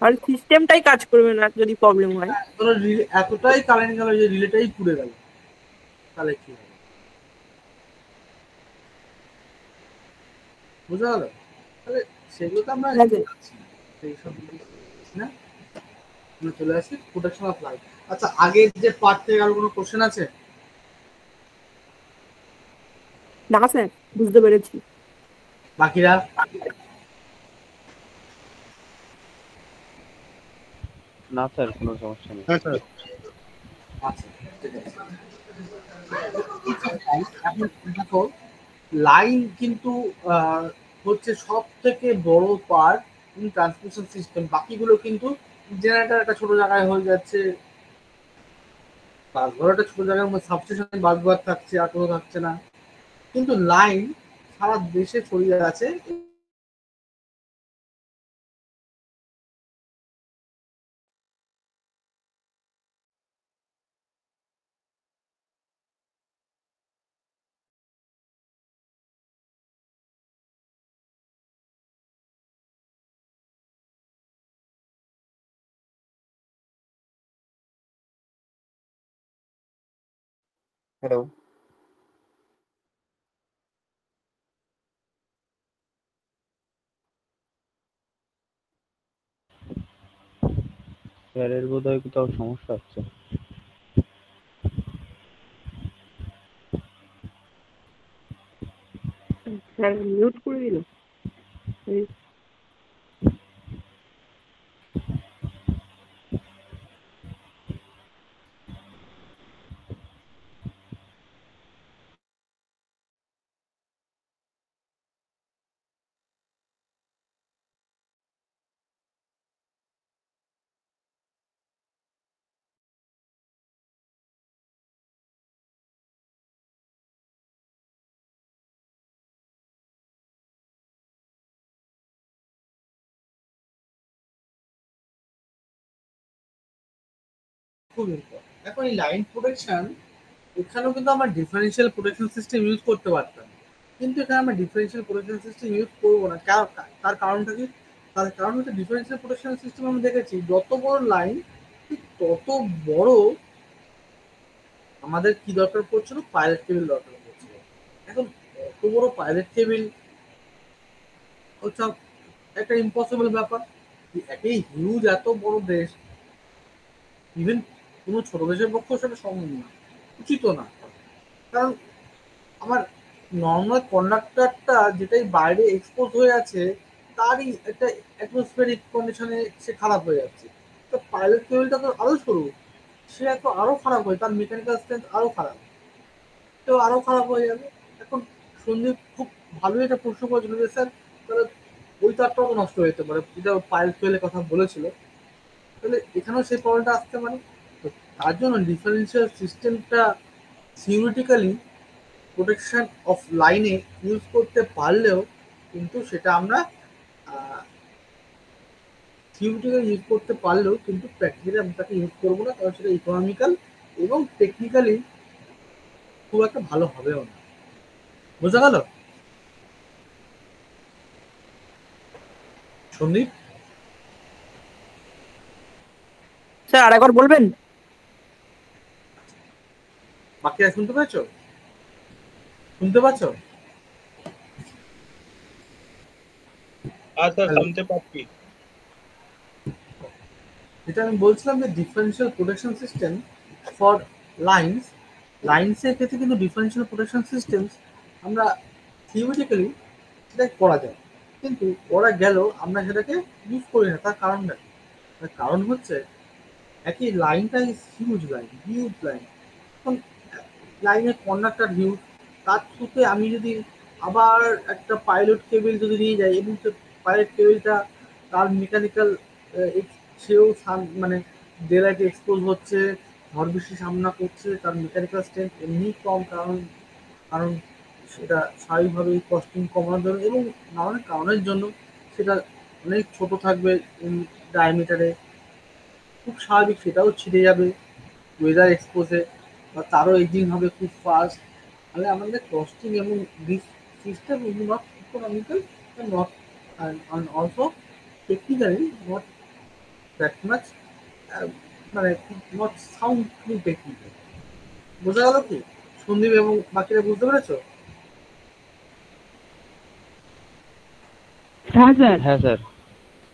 আর সিস্টেমটাই কাজ করবে না যদি প্রবলেম হয়। ধরো এতটাই কারেন্ট গেল যে রিলেটাই পুড়ে গেল, তাহলে কি হবে? বোঝা গেল? তাহলে সেগুলো তো আমরা হ্যাঁ স্যার। যাচ্ছি না, সেই সব না, আমরা চলে আসি প্রোটেকশন অফ লাইফ। আচ্ছা, আগের যে পার্ট থেকে আর কোনো কোশ্চেন আছে? না স্যার, বুঝতে পেরেছি। বাকিরা? না স্যার, কোনো সমস্যা নেই। আচ্ছা, ঠিক আছে। এখন দেখো, লাইন কিন্তু হচ্ছে সব থেকে বড় পার্ট ইন ট্রান্সমিশন সিস্টেম। বাকিগুলো কিন্তু জেনারেটর একটা ছোট জায়গায় হয়ে যাচ্ছে, বাসঘর একটা ছোট জায়গার মধ্যে, সাবস্টেশনে বাসঘর থাকছে আর কোনো থাকছে না, কিন্তু লাইন সারা দেশে ছড়িয়ে আছে। হ্যালো। স্যারের বোধহয় কোথাও সমস্যা হচ্ছে। স্যার মিউট করে দিল। খুব ইম্পর্টেন্ট। এখন এই লাইন প্রোটেকশন এখানেও কিন্তু আমরা ডিফারেন্সিয়াল প্রোটেকশন সিস্টেম ইউজ করতে পারতাম, কিন্তু এখানে আমরা ডিফারেন্সিয়াল প্রোটেকশন সিস্টেম ইউজ করবো না। তার কারণটা কি? তার কারণ হচ্ছে ডিফারেন্সিয়াল প্রোটেকশন সিস্টেম আমি দেখেছি যত বড় লাইন তত বড় আমাদের কি দরকার পড়ছিল, পাইলট টেবিল দরকার পড়ছিল। এখন এত বড় পাইলট টেবিল হচ্ছে একটা ইম্পসিবল ব্যাপার। একই হিউজ এত বড় দেশ, ইভেন কোনো ছোট দেশের পক্ষেও সেটা সম্ভব না, উচিত না। কারণ আমার নর্মাল কন্ডাক্টরটা যেটাই বাইরে এক্সপোজ হয়ে আছে তারই একটা অ্যাটমসফিয়ারিক কন্ডিশনে সে খারাপ হয়ে যাচ্ছে। তো পাইলট টেবিলটা তো আরো সরু, সে এত আরো খারাপ হয়, তার মেকানিক্যাল স্ট্রেংথ আরো খারাপ, তো আরো খারাপ হয়ে যাবে। এখন সন্দীপ খুব ভালোই একটা প্রশ্ন করেছিল যে স্যার তাহলে ওই তারটাও তো নষ্ট হয়ে যেতে পারে, যেটা পাইলট টেবিলের কথা বলেছিল, তাহলে এখানেও সেই প্রবলেমটা আসতে পারে। তো তার জন্য ডিফারেন্সিয়াল সিস্টেমটা থিওরিটিক্যালি প্রোটেকশন অফ লাইনে ইউজ করতে পারলেও কিন্তু সেটা আমরা থিওরিটিক্যালি ইউজ করতে পারলেও কিন্তু প্র্যাকটিক্যালি আমরা তাকে ইউজ করবো না, কারণ সেটা ইকোনমিক্যাল এবং টেকনিক্যালি খুব একটা ভালো হবেও না। বোঝা গেল সন্দীপ? স্যার আরেকবার বলবেন? বাকিরা শুনতে পেয়েছো? শুনতে পাচ্ছ? Sir Hello? শুনতে পাচ্ছি। যেটা আমি বলছিলাম যে ডিফারেন্সিয়াল প্রোটেকশন সিস্টেম ফর লাইন্সের ক্ষেত্রে কিন্তু ডিফারেন্সিয়াল প্রোটেকশন সিস্টেম আমরা থিওরিটিক্যালি সেটা করা যায়, কিন্তু করা গেল আমরা সেটাকে ইউজ করি না। তার কারণটা কি? তার কারণ হচ্ছে একই লাইনটা হিউজ লাইন। এখন লাইনের কন্ডাক্টর হিউজ, তার থ্রুতে আমি যদি আবার একটা পাইলট কেবিল যদি নিয়ে যাই এবং সে পাইলট কেবিলটা তার মেকানিক্যাল সেও মানে ডে লাইটে এক্সপোজ হচ্ছে, ঝড় বৃষ্টি সামনা করছে, তার মেকানিক্যাল স্ট্রেংথ এমনি কম, কারণ কারণ সেটা স্বাভাবিকভাবেই কস্টিং কমানোর জন্য এবং নানান কারণের জন্য সেটা অনেক ছোট থাকবে ডায়ামিটারে, খুব স্বাভাবিক সেটাও ছিঁড়ে যাবে ওয়েদার এক্সপোজে, বা তারও এজিং হবে খুব ফাস্ট। তাহলে আমাদের কস্টিং এবং this system is not economical, not and also technically not that much মানে নট সাউন্ডলি টেকনিক্যাল। বোঝা গেল কি সন্দীপ এবং বাকিরা? বুঝতে পেরেছো? হ্যাঁ স্যার। হ্যাঁ স্যার।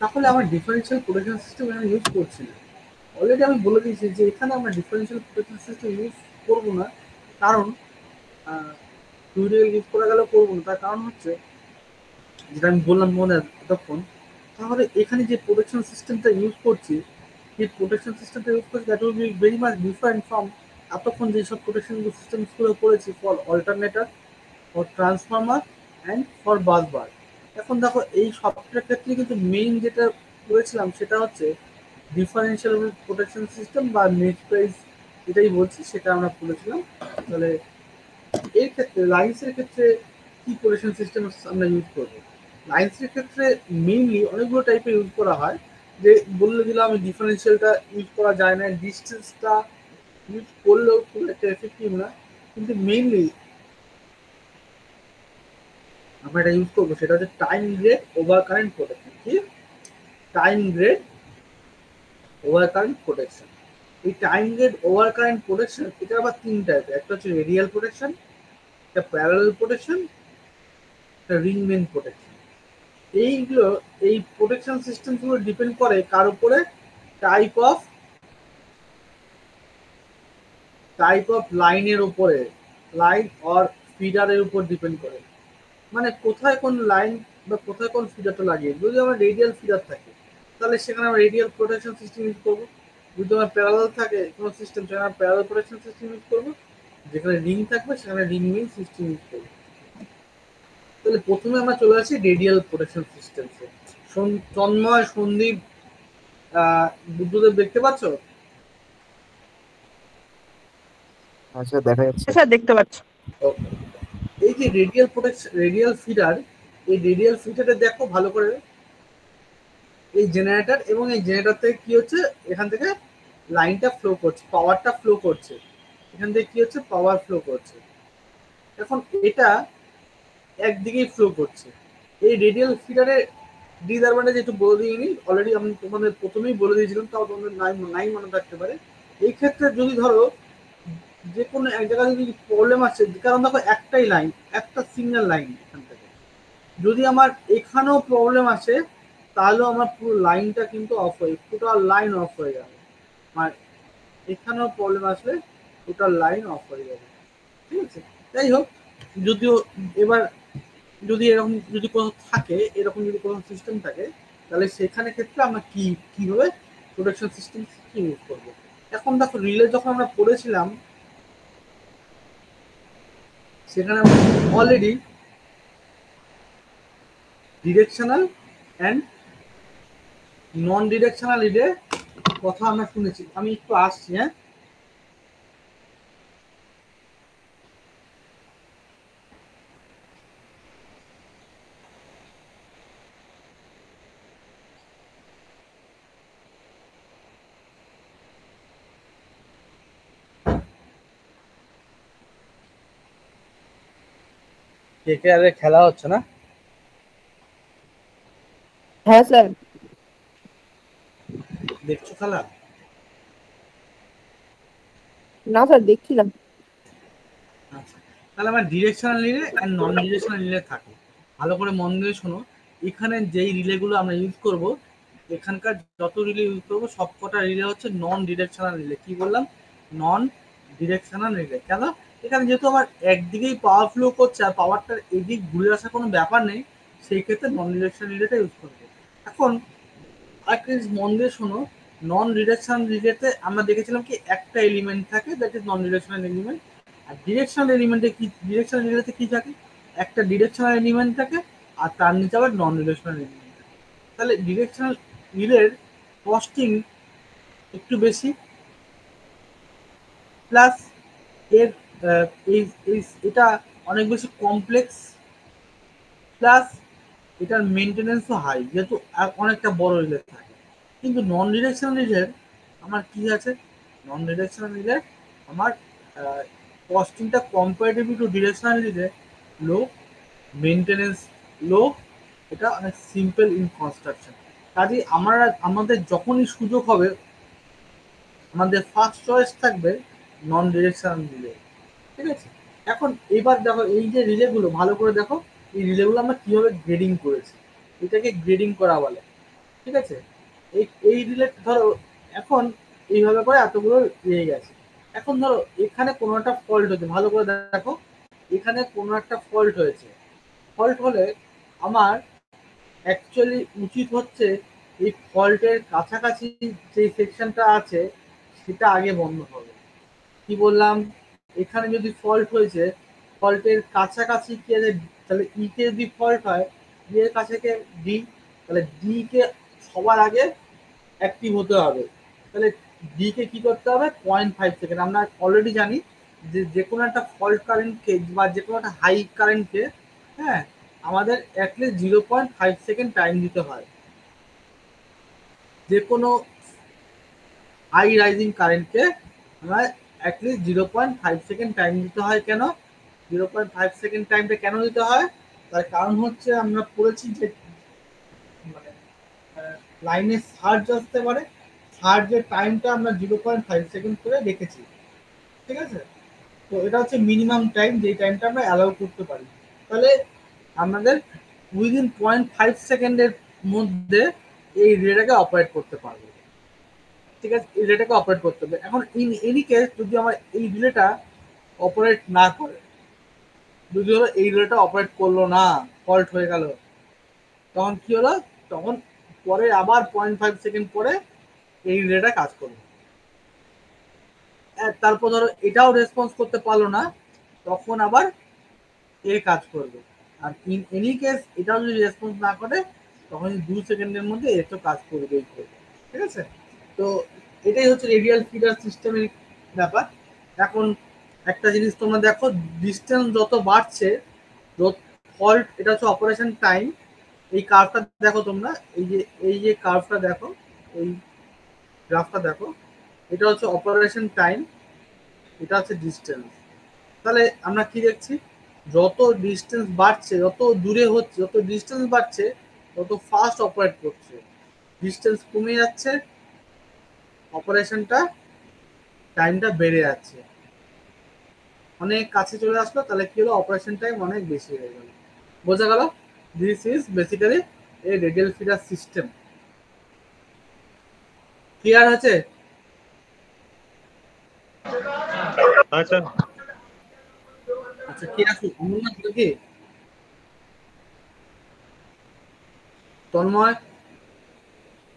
তাহলে আমার ডিফারেন্সিয়াল প্রোটেকশন সিস্টেম এখানে ইউজ করছি না। অলরেডি আমি বলে দিয়েছি যে এখানে আমরা ডিফারেন্সিয়াল প্রোটেকশন সিস্টেম ইউজ করবো না, কারণ থিওরিটিক্যাল ইউজ করা গেলেও করবো না। তার কারণ হচ্ছে যেটা আমি বললাম মনে তখন, তাহলে এখানে যে প্রোটেকশন সিস্টেমটা ইউজ করছি, এই প্রোটেকশন সিস্টেমটা ইউজ করছি that will be very much different from এতক্ষণ যেসব প্রোটেকশন সিস্টেমসগুলো করেছি for alternator, for transformer and for bus bar. এখন দেখো এই সবটার ক্ষেত্রে কিন্তু মেইন যেটা করেছিলাম সেটা হচ্ছে ডিফারেন্সিয়াল প্রোটেকশন সিস্টেম বা নেট প্রাইস, যেটাই বলছি সেটা আমরা করেছিলাম। তাহলে এর ক্ষেত্রে লাইন্সের ক্ষেত্রে কি প্রোটেকশন সিস্টেম আমরা ইউজ করবো? লাইন্সের ক্ষেত্রে মেইনলি অনেকগুলো টাইপের ইউজ করা হয়, যে বললে দিলাম আমি ডিফারেন্সিয়ালটা ইউজ করা যায় না, ডিস্টেন্সটা ইউজ করলেও খুব একটা এফেক্টিভ না, কিন্তু মেইনলি আমরা এটা ইউজ করবো সেটা হচ্ছে time grade over current protection. কি time grade over current protection? এই time grade over current protection এটা আবার তিন টাইপের, একটা হচ্ছে রেডিয়াল প্রোটেকশন, একটা প্যারালাল প্রোটেকশন, একটা রিং মেইন প্রোটেকশন। এইগুলো এই প্রোটেকশন সিস্টেমগুলো ডিপেন্ড করে কার উপরে? টাইপ অফ লাইনের উপরে, লাইন অর ফিডারের উপর ডিপেন্ড করে। মানে কোথায় কোন লাইন বা কোথায় কোন ফিডারটা লাগিয়ে, যদি আমার রেডিয়াল ফিডার থাকে তাহলে সেখানে আমরা রেডিয়াল প্রোটেকশন সিস্টেম ইউজ করবো। যদি আমার প্যারালাল থাকে কোনো সিস্টেম সেখানে আমরা প্যারালাল প্রোটেকশন সিস্টেম ইউজ করবো। যেখানে রিং থাকবে সেখানে রিং মেইন সিস্টেম ইউজ করবো। তাহলে প্রথমে আমরা চলে আসি রেডিয়াল প্রোটেকশন সিস্টেমসে। তন্ময়, সন্দীপ, বুদ্ধদেব দেখতে পাচ্ছ? আচ্ছা দেখা যাচ্ছে। স্যার দেখতে পাচ্ছি। Okay. এই যে রেডিয়াল প্রোটেকশন, রেডিয়াল ফিডার, এই রেডিয়াল ফিডারে দেখো ভালো করে এই জেনারেটর, এবং এই জেনারেটর থেকে কি হচ্ছে, এখান থেকে লাইনটা ফ্লো করছে, পাওয়ারটা ফ্লো করছে, এখান থেকে কি হচ্ছে, পাওয়ার ফ্লো করছে। এখন এটা একদিকেই ফ্লো করছে। এই রেডিয়াল ফিডারের ডিসঅ্যাডভান্টেজ একটু বলে দিইনি, অলরেডি আমি তোমাদের প্রথমেই বলে দিয়েছিলাম, তাও তোমাদের নাই মনে থাকতে পারে। এই ক্ষেত্রে যদি ধরো যে কোনো এক জায়গায় যদি প্রবলেম আসছে, কারণ দেখো একটাই লাইন, একটা সিঙ্গেল লাইন, এখান থেকে যদি আমার এখানেও প্রবলেম আসে, তাহলেও আমার পুরো লাইনটা কিন্তু অফ হয়ে, টোটাল লাইন অফ হয়ে যাবে। আর এখানেও প্রবলেম আসলে টোটাল লাইন অফ হয়ে যাবে। ঠিক আছে, যাই হোক, যদিও এবার যদি এরকম যদি কোনো থাকে, এরকম যদি কোনো সিস্টেম থাকে, তাহলে সেখানে ক্ষেত্রে আমরা কিভাবে প্রোটেকশন সিস্টেম কি ইউজ করবো। এখন দেখো রিলে যখন আমরা পড়েছিলাম, সেখানে already directional and non directional relay কথা আমরা শুনেছি। আমি একটু আসছি, হ্যাঁ। KKR খেলা হচ্ছে না? হ্যাঁ স্যার। দেখছো খেলা? না স্যার, দেখছিলাম। আচ্ছা, তাহলে আমার directional relay and non directional relay থাকে। ভালো করে মন দিয়ে শোনো, এখানে যেই রিলেগুলো আমরা ইউজ করব, এখানকার যত রিলে ইউজ করবো সব কটা রিলে হচ্ছে নন ডিরেকশনাল রিলে। কি বললাম? নন ডিরেকশনাল রিলে। কেন? এখানে যেহেতু আমার একদিকেই পাওয়ার ফ্লো করছে আর পাওয়ারটার এদিক ঘুরে আসার কোনো ব্যাপার নেই, সেই ক্ষেত্রে নন ডিরেকশনাল রিলেটা ইউজ করবো। এখন আরেকটা জিনিস মন দিয়ে শোনো, নন ডিরেকশনাল রিলেতে আমরা দেখেছিলাম কি একটা এলিমেন্ট থাকে, that is non directional element. আর ডিরেকশনাল এলিমেন্টে কি, ডিরেকশনাল রিলেতে কি থাকে, একটা ডিরেকশনাল এলিমেন্ট থাকে আর তার নিচে আবার নন ডিরেকশনাল এলিমেন্ট থাকে। তাহলে ডিরেকশনাল রিলের কস্টিং একটু বেশি, প্লাস এর এটা অনেক বেশি কমপ্লেক্স, প্লাস এটার মেনটেনেন্সও হাই, যেহেতু অনেকটা বড় রিলে থাকে। কিন্তু নন ডিরেকশনাল রিলের আমার কি আছে, নন ডিরেকশনাল রিলে আমার কস্টিংটা কম্পারেটিভলি টু ডিরেকশনাল রিলে লো, মেনটেনেন্স লো, এটা অনেক সিম্পল ইন কনস্ট্রাকশন। কাজেই আমাদের যখনই সুযোগ হবে, আমাদের ফার্স্ট চয়েস থাকবে নন ডিরেকশনাল রিলে। ঠিক আছে, এখন এবার দেখো এই যে রিলেগুলো ভালো করে দেখো, এই রিলেগুলো আমরা কিভাবে গ্রেডিং করেছি, এটাকে গ্রেডিং করা বলে। ঠিক আছে, এই রিলে ধরো এখন এইভাবে করে এতগুলো রিলে গেছে। এখন ধরো এখানে কোনো একটা ফল্ট হয়েছে, ভালো করে দেখো, এখানে কোনো একটা ফল্ট হয়েছে। ফল্ট হলে আমার অ্যাকচুয়ালি উচিত হচ্ছে এই ফল্টের কাছাকাছি যে সেকশনটা আছে সেটা আগে বন্ধ হবে। কি বললাম? এখানে যদি ফল্ট হয়েছে, ফল্টের কাছাকাছি কি আছে, তাহলে ই কে যদি ফল্ট হয়, ডি এর কাছে ডি, তাহলে ডি কে সবার আগে অ্যাক্টিভ হতে হবে। তাহলে ডি কে কি করতে হবে, 0.5 সেকেন্ড। আমরা অলরেডি জানি যে যে কোনো একটা ফল্ট কারেন্টকে বা যে কোনো একটা হাই কারেন্টকে, হ্যাঁ, আমাদের অ্যাটলিস্ট 0.5 সেকেন্ড টাইম দিতে হয়। যে কোনো হাই রাইজিং কারেন্টকে আমরা অ্যাটলিস্ট 0.5 সেকেন্ড টাইম দিতে হয়। কেন 0.5 সেকেন্ড টাইমটা কেন দিতে হয়? তার কারণ হচ্ছে আমরা পড়েছি যে মানে লাইনে সার্জ আসতে পারে, সার্জের টাইমটা আমরা 0.5 সেকেন্ড করে রেখেছি। ঠিক আছে, তো এটা হচ্ছে মিনিমাম টাইম, যেই টাইমটা আমরা অ্যালাউ করতে পারি। তাহলে আমাদের উইদিন 0.5 সেকেন্ডের মধ্যে এই রিলেটাকে অপারেট করতে পারবো। ঠিক আছে, এই রিলেটাকে অপারেট করতে হবে। এখন ইন এনি কেস যদি আমার এই রিলেটা অপারেট না করে, যদি হলো এই রিলেটা অপারেট করলো না, ফল্ট হয়ে গেল, তখন কি হলো, তখন পরে আবার 0.5 সেকেন্ড পরে এই রিলেটা কাজ করবে। তারপর ধরো এটাও রেসপন্স করতে পারলো না, তখন আবার এ কাজ করবে। আর ইন এনি কেস এটাও যদি রেসপন্স না করে, তখন 2 সেকেন্ডের মধ্যে এ তো কাজ করবেই করবে। ঠিক আছে, তো এটাই হচ্ছে রেডিয়াল ফিডার সিস্টেমের ব্যাপার। এখন একটা জিনিস তোমরা দেখো, ডিস্টেন্স যত বাড়ছে, ফল্ট, এটা হচ্ছে অপারেশন টাইম। এই কার্ভটা দেখো তোমরা, এই যে কার্ভটা দেখো, এই গ্রাফটা দেখো, এটা হচ্ছে অপারেশন টাইম, এটা হচ্ছে ডিস্টেন্স। তাহলে আমরা কি দেখছি, যত ডিস্টেন্স বাড়ছে, যত দূরে হচ্ছে, যত ডিস্টেন্স বাড়ছে তত ফাস্ট অপারেট করছে। ডিস্টেন্স কমে যাচ্ছে, অপারেশনটা টাইমটা বেড়ে যাচ্ছে। অনেক কাছে চলে আসলো, তাহলে কি হলো, অপারেশন টাইম অনেক বেশি হয়ে গেল। বোঝা গেল? This is basically A radial feeder system. Clear আছে? আচ্ছা আচ্ছা, কি আছে অমরনাথ কি তন্ময়?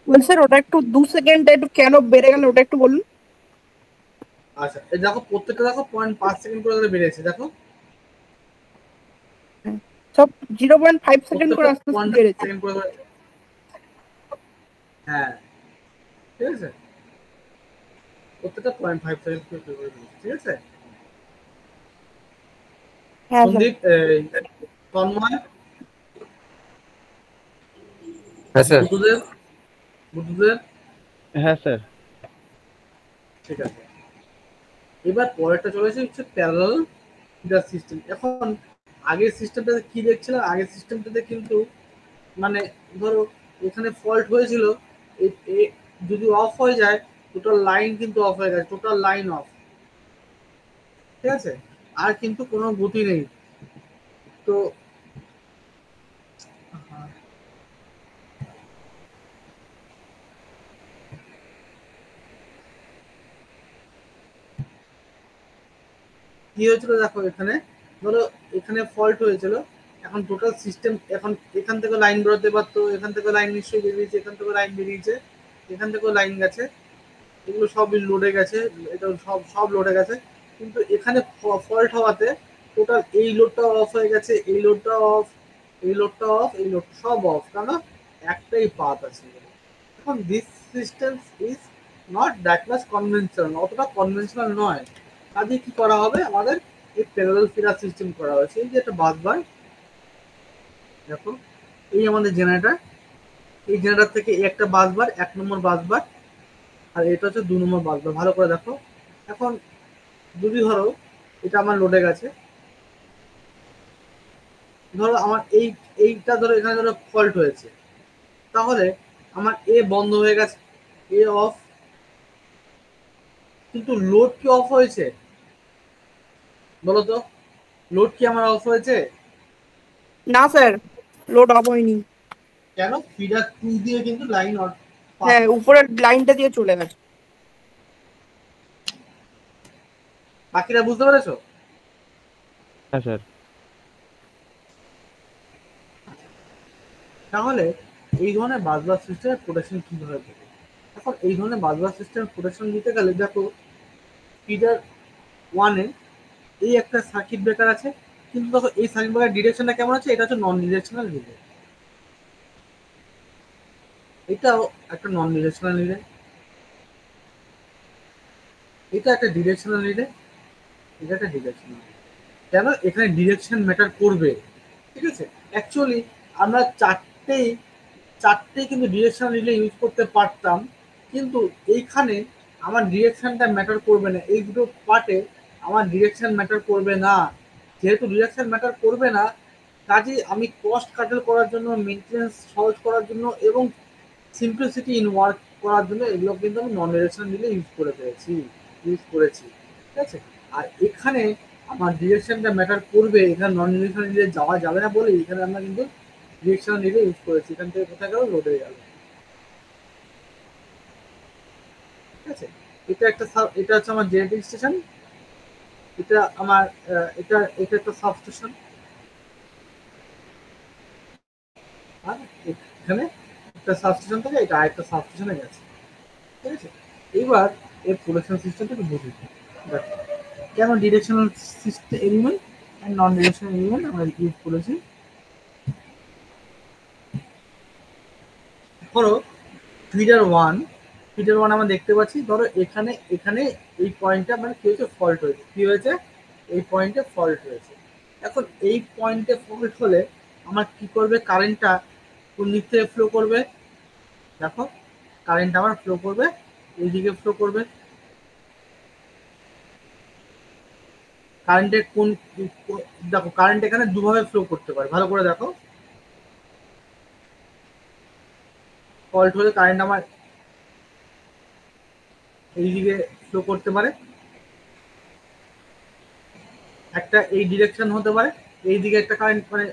বল স্যার, ওটা একটু 2 সেকেন্ড একটু কেন বেড়ে গেল ওটা একটু বলুন। আচ্ছা, এই দেখো প্রত্যেকটা দেখো 0.5 সেকেন্ড করে বেড়েছে, দেখো সব 0.5 সেকেন্ড করে প্রত্যেকটা আস্তে আস্তে 0.5 বেড়েছে। সেকেন্ড করে বেড়েছে। হ্যাঁ, ঠিক আছে, প্রত্যেকটা 0.5 সেকেন্ড করে বেড়েছে, ঠিক আছে। হ্যাঁ স্যার। সন্দীপ, তন্ময়, হ্যাঁ স্যার। বুদ্ধদেব, বুদ্ধদেব, হ্যাঁ স্যার। ঠিক আছে। এবার পরেরটা চলেছে হচ্ছে প্যারালাল ফিডার সিস্টেম। এখন আগের সিস্টেমটাতে কি দেখছিলাম, আগের সিস্টেমটাতে কিন্তু মানে ধরো এখানে ফল্ট হয়েছিল, যদি অফ হয়ে যায় টোটাল লাইন কিন্তু অফ হয়ে গেছে, টোটাল লাইন অফ, ঠিক আছে, আর কিন্তু কোনো গতি নেই। তো কি হয়েছিল দেখো, এখানে ধরো এখানে ফল্ট হয়েছিল, এখন টোটাল সিস্টেম, এখন এখান থেকে লাইন বেরোতে পারতো, এখান থেকে লাইন নিশ্চয়ই বেরিয়েছে, এখান থেকে লাইন বেরিয়েছে, এখান থেকেও লাইন গেছে, এগুলো সবই লোডে গেছে, এটা সব সব লোডে গেছে। কিন্তু এখানে ফল্ট হওয়াতে টোটাল এই লোডটা অফ হয়ে গেছে, এই লোডটা অফ, এই লোডটা অফ, এই লোড সব অফ, কারণ একটাই পাথ আছে। এখন this system is not that much conventional, অতটা কনভেনশনাল নয়। কাজে কি করা হবে, আমাদের এই প্যারালাল ফিডার সিস্টেম করা হয়েছে। এই যে একটা বাসবার, দেখো এই আমাদের জেনারেটর, এই জেনারেটর থেকে একটা বাসবার, 1 নম্বর বাসবার, আর এটা হচ্ছে 2 নম্বর বাসবার। ভালো করে দেখো। এখন যদি ধরো এটা আমার লোডে গেছে, ধরো আমার এইটা ধরো এখানে ধরো ফল্ট হয়েছে, তাহলে আমার এ বন্ধ হয়ে গেছে, এ অফ, কিন্তু লোড কি অফ হয়েছে বলো তো? লোড কি আমার অফ হয়েছে? না স্যার, লোড অফ হয়নি। কেন? ফিডার 2 দিয়ে কিন্তু লাইন হ্যাঁ, উপরের লাইনটা দিয়ে চলে গেছে। বাকিরা বুঝতে পেরেছো? হ্যাঁ স্যার। তাহলে এই ধরনের বাসবার সিস্টেমের প্রোটেকশন কিভাবে দেবে? এখন এই ধরনের বাসবার সিস্টেমের প্রোটেকশন দিতে গেলে দেখো, ফিডার 1-এ এই একটা সার্কিট ব্রেকার আছে, কিন্তু দেখো এই সার্কিট ব্রেকার ডিরেকশনটা কেমন আছে, এটা হচ্ছে নন ডিরেকশনাল রিলে, এটাও একটা নন ডিরেকশনাল রিলে, এটা একটা ডিরেকশনাল রিলে, এটা একটা ডিরেকশনাল। কেন? এখানে ডিরেকশন ম্যাটার করবে, ঠিক আছে। অ্যাকচুয়ালি আমরা চারটেই কিন্তু ডিরেকশনাল রিলে ইউজ করতে পারতাম, কিন্তু এইখানে আমার ডিরেকশনটা ম্যাটার করবে না, এই দুটো পার্টে আমার ডিরেকশন ম্যাটার করবে না। যেহেতু ডিরেকশন ম্যাটার করবে না, কাজে আমি কস্ট কাটেল করার জন্য, মেনটেন্স সহজ করার জন্য এবং সিম্পলিসিটি ইন ওয়ার্ক করার জন্য এগুলো কিন্তু আমি নন ডিরেকশনাল রিলে ইউজ করেছি, ঠিক আছে। আর এখানে আমার ডিরেকশনটা ম্যাটার করবে, এখানে নন ডিরেকশনাল রিলে যাওয়া যাবে না বলে এখানে আমরা কিন্তু ডিরেকশনাল রিলে ইউজ করেছি। এখান থেকে কোথায় গেল, লোডে গেল, ঠিক আছে। এটা হচ্ছে আমার জেনারেটিং স্টেশন, এটা আমার এটা এটা একটা সাবস্টেশন, আর এখানে একটা সাবস্টেশন থেকে এটা আরেকটা সাবস্টেশনে গেছে, ঠিক আছে। এবার এর প্রোডাকশন সিস্টেমটা একটু বুঝি। দেখো কেন directional system element and non directional element আমরা ইউজ করেছি। ধরো ফিডার ওয়ান আমরা দেখতে পাচ্ছি, ধরো এখানে এখানে এই পয়েন্টটা মানে কি হয়েছে, ফল্ট হয়েছে, কি হয়েছে, এই পয়েন্টে ফল্ট হয়েছে। এখন এই পয়েন্টে ফল্ট হলে আমার কি করবে, কারেন্টটা কোন দিক থেকে ফ্লো করবে, দেখো কারেন্ট আমার ফ্লো করবে এইদিকে ফ্লো করবে, কারেন্টের কোন দেখো কারেন্ট এখানে দুভাবে ফ্লো করতে পারে, ভালো করে দেখো। ফল্ট হলে কারেন্ট আমার এইদিকে ফ্লো করতে পারে, একটা এই ডিরেকশন হতে পারে, এইদিকে একটা কারেন্ট মানে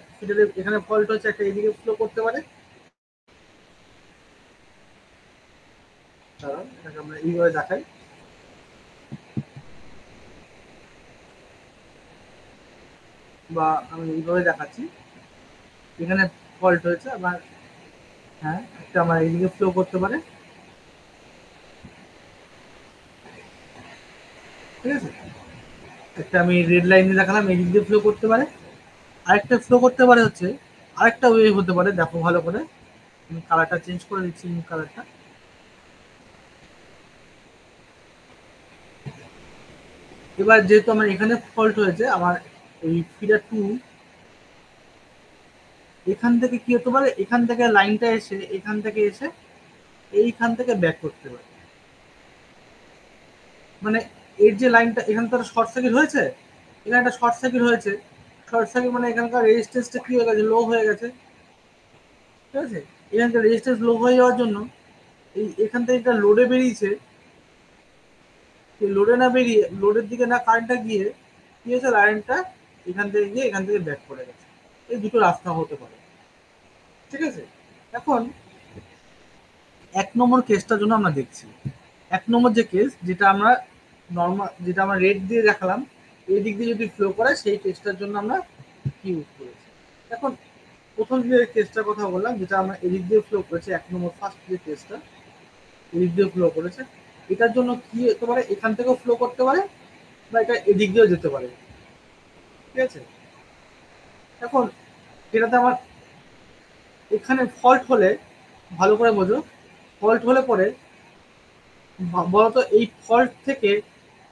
এখানে ফল্ট হচ্ছে, একটা এইদিকে ফ্লো করতে পারে। এটাকে আমরা এইভাবে দেখাই, বা আমি এইভাবে দেখাচ্ছি, এখানে ফল্ট হয়েছে আবার, হ্যাঁ একটা আমার এইদিকে ফ্লো করতে পারে, ঠিক আছে। একটা আমি রেড লাইনে দেখালাম, এদিক দিয়ে ফ্লো করতে পারে। আরেকটা ফ্লো করতে পারে হচ্ছে, আরেকটা ওয়ে হতে পারে, দেখো ভালো করে, আমি কালারটা চেঞ্জ করে দিচ্ছি, কালারটা। এবার যেহেতু আমার এখানে ফল্ট হয়েছে, আমার এই ফিডার 2 এখান থেকে কি হতে পারে, এখান থেকে লাইনটা এসে এখান থেকে এসে এইখান থেকে ব্যাক করতে পারে। মানে এর যে লাইনটা এখানে তো শর্ট সার্কিট হয়েছে, এখানে একটা শর্ট সার্কিট হয়েছে, শর্ট সার্কিট মানে এখানকার রেজিস্ট্যান্সটা কি হয়ে গেছে, লো হয়ে গেছে, ঠিক আছে। এখানকার রেজিস্ট্যান্স লো হয়ে যাওয়ার জন্য এখান থেকে একটা লোডে বেরিয়েছে, লোডে না বেরিয়ে, লোডের দিকে না কারেন্টটা গিয়ে কি হয়েছে, লাইনটা এখান থেকে গিয়ে এখান থেকে ব্যাক করে গেছে। এই দুটো রাস্তা হতে পারে, ঠিক আছে। এখন 1 নম্বর কেসটার জন্য আমরা দেখছি, 1 নম্বর যে কেস যেটা আমরা নর্মাল, যেটা আমরা রেড দিয়ে দেখালাম, এই দিক দিয়ে যদি ফ্লো করে সেই কেসটার জন্য আমরা কি ইউজ করেছি। এখন প্রথম যে কেসটার কথা বললাম, যেটা আমরা এদিক দিয়ে ফ্লো করেছি, 1 নম্বর ফার্স্ট যে কেসটা এদিক দিয়ে ফ্লো করেছে, এটার জন্য কি হতে পারে, এখান থেকেও ফ্লো করতে পারে বা এটা এদিক দিয়েও যেতে পারে, ঠিক আছে। এখন এটাতে আমার এখানে ফল্ট হলে, ভালো করে বোঝো, ফল্ট হলে পরে বলতো এই ফল্ট থেকে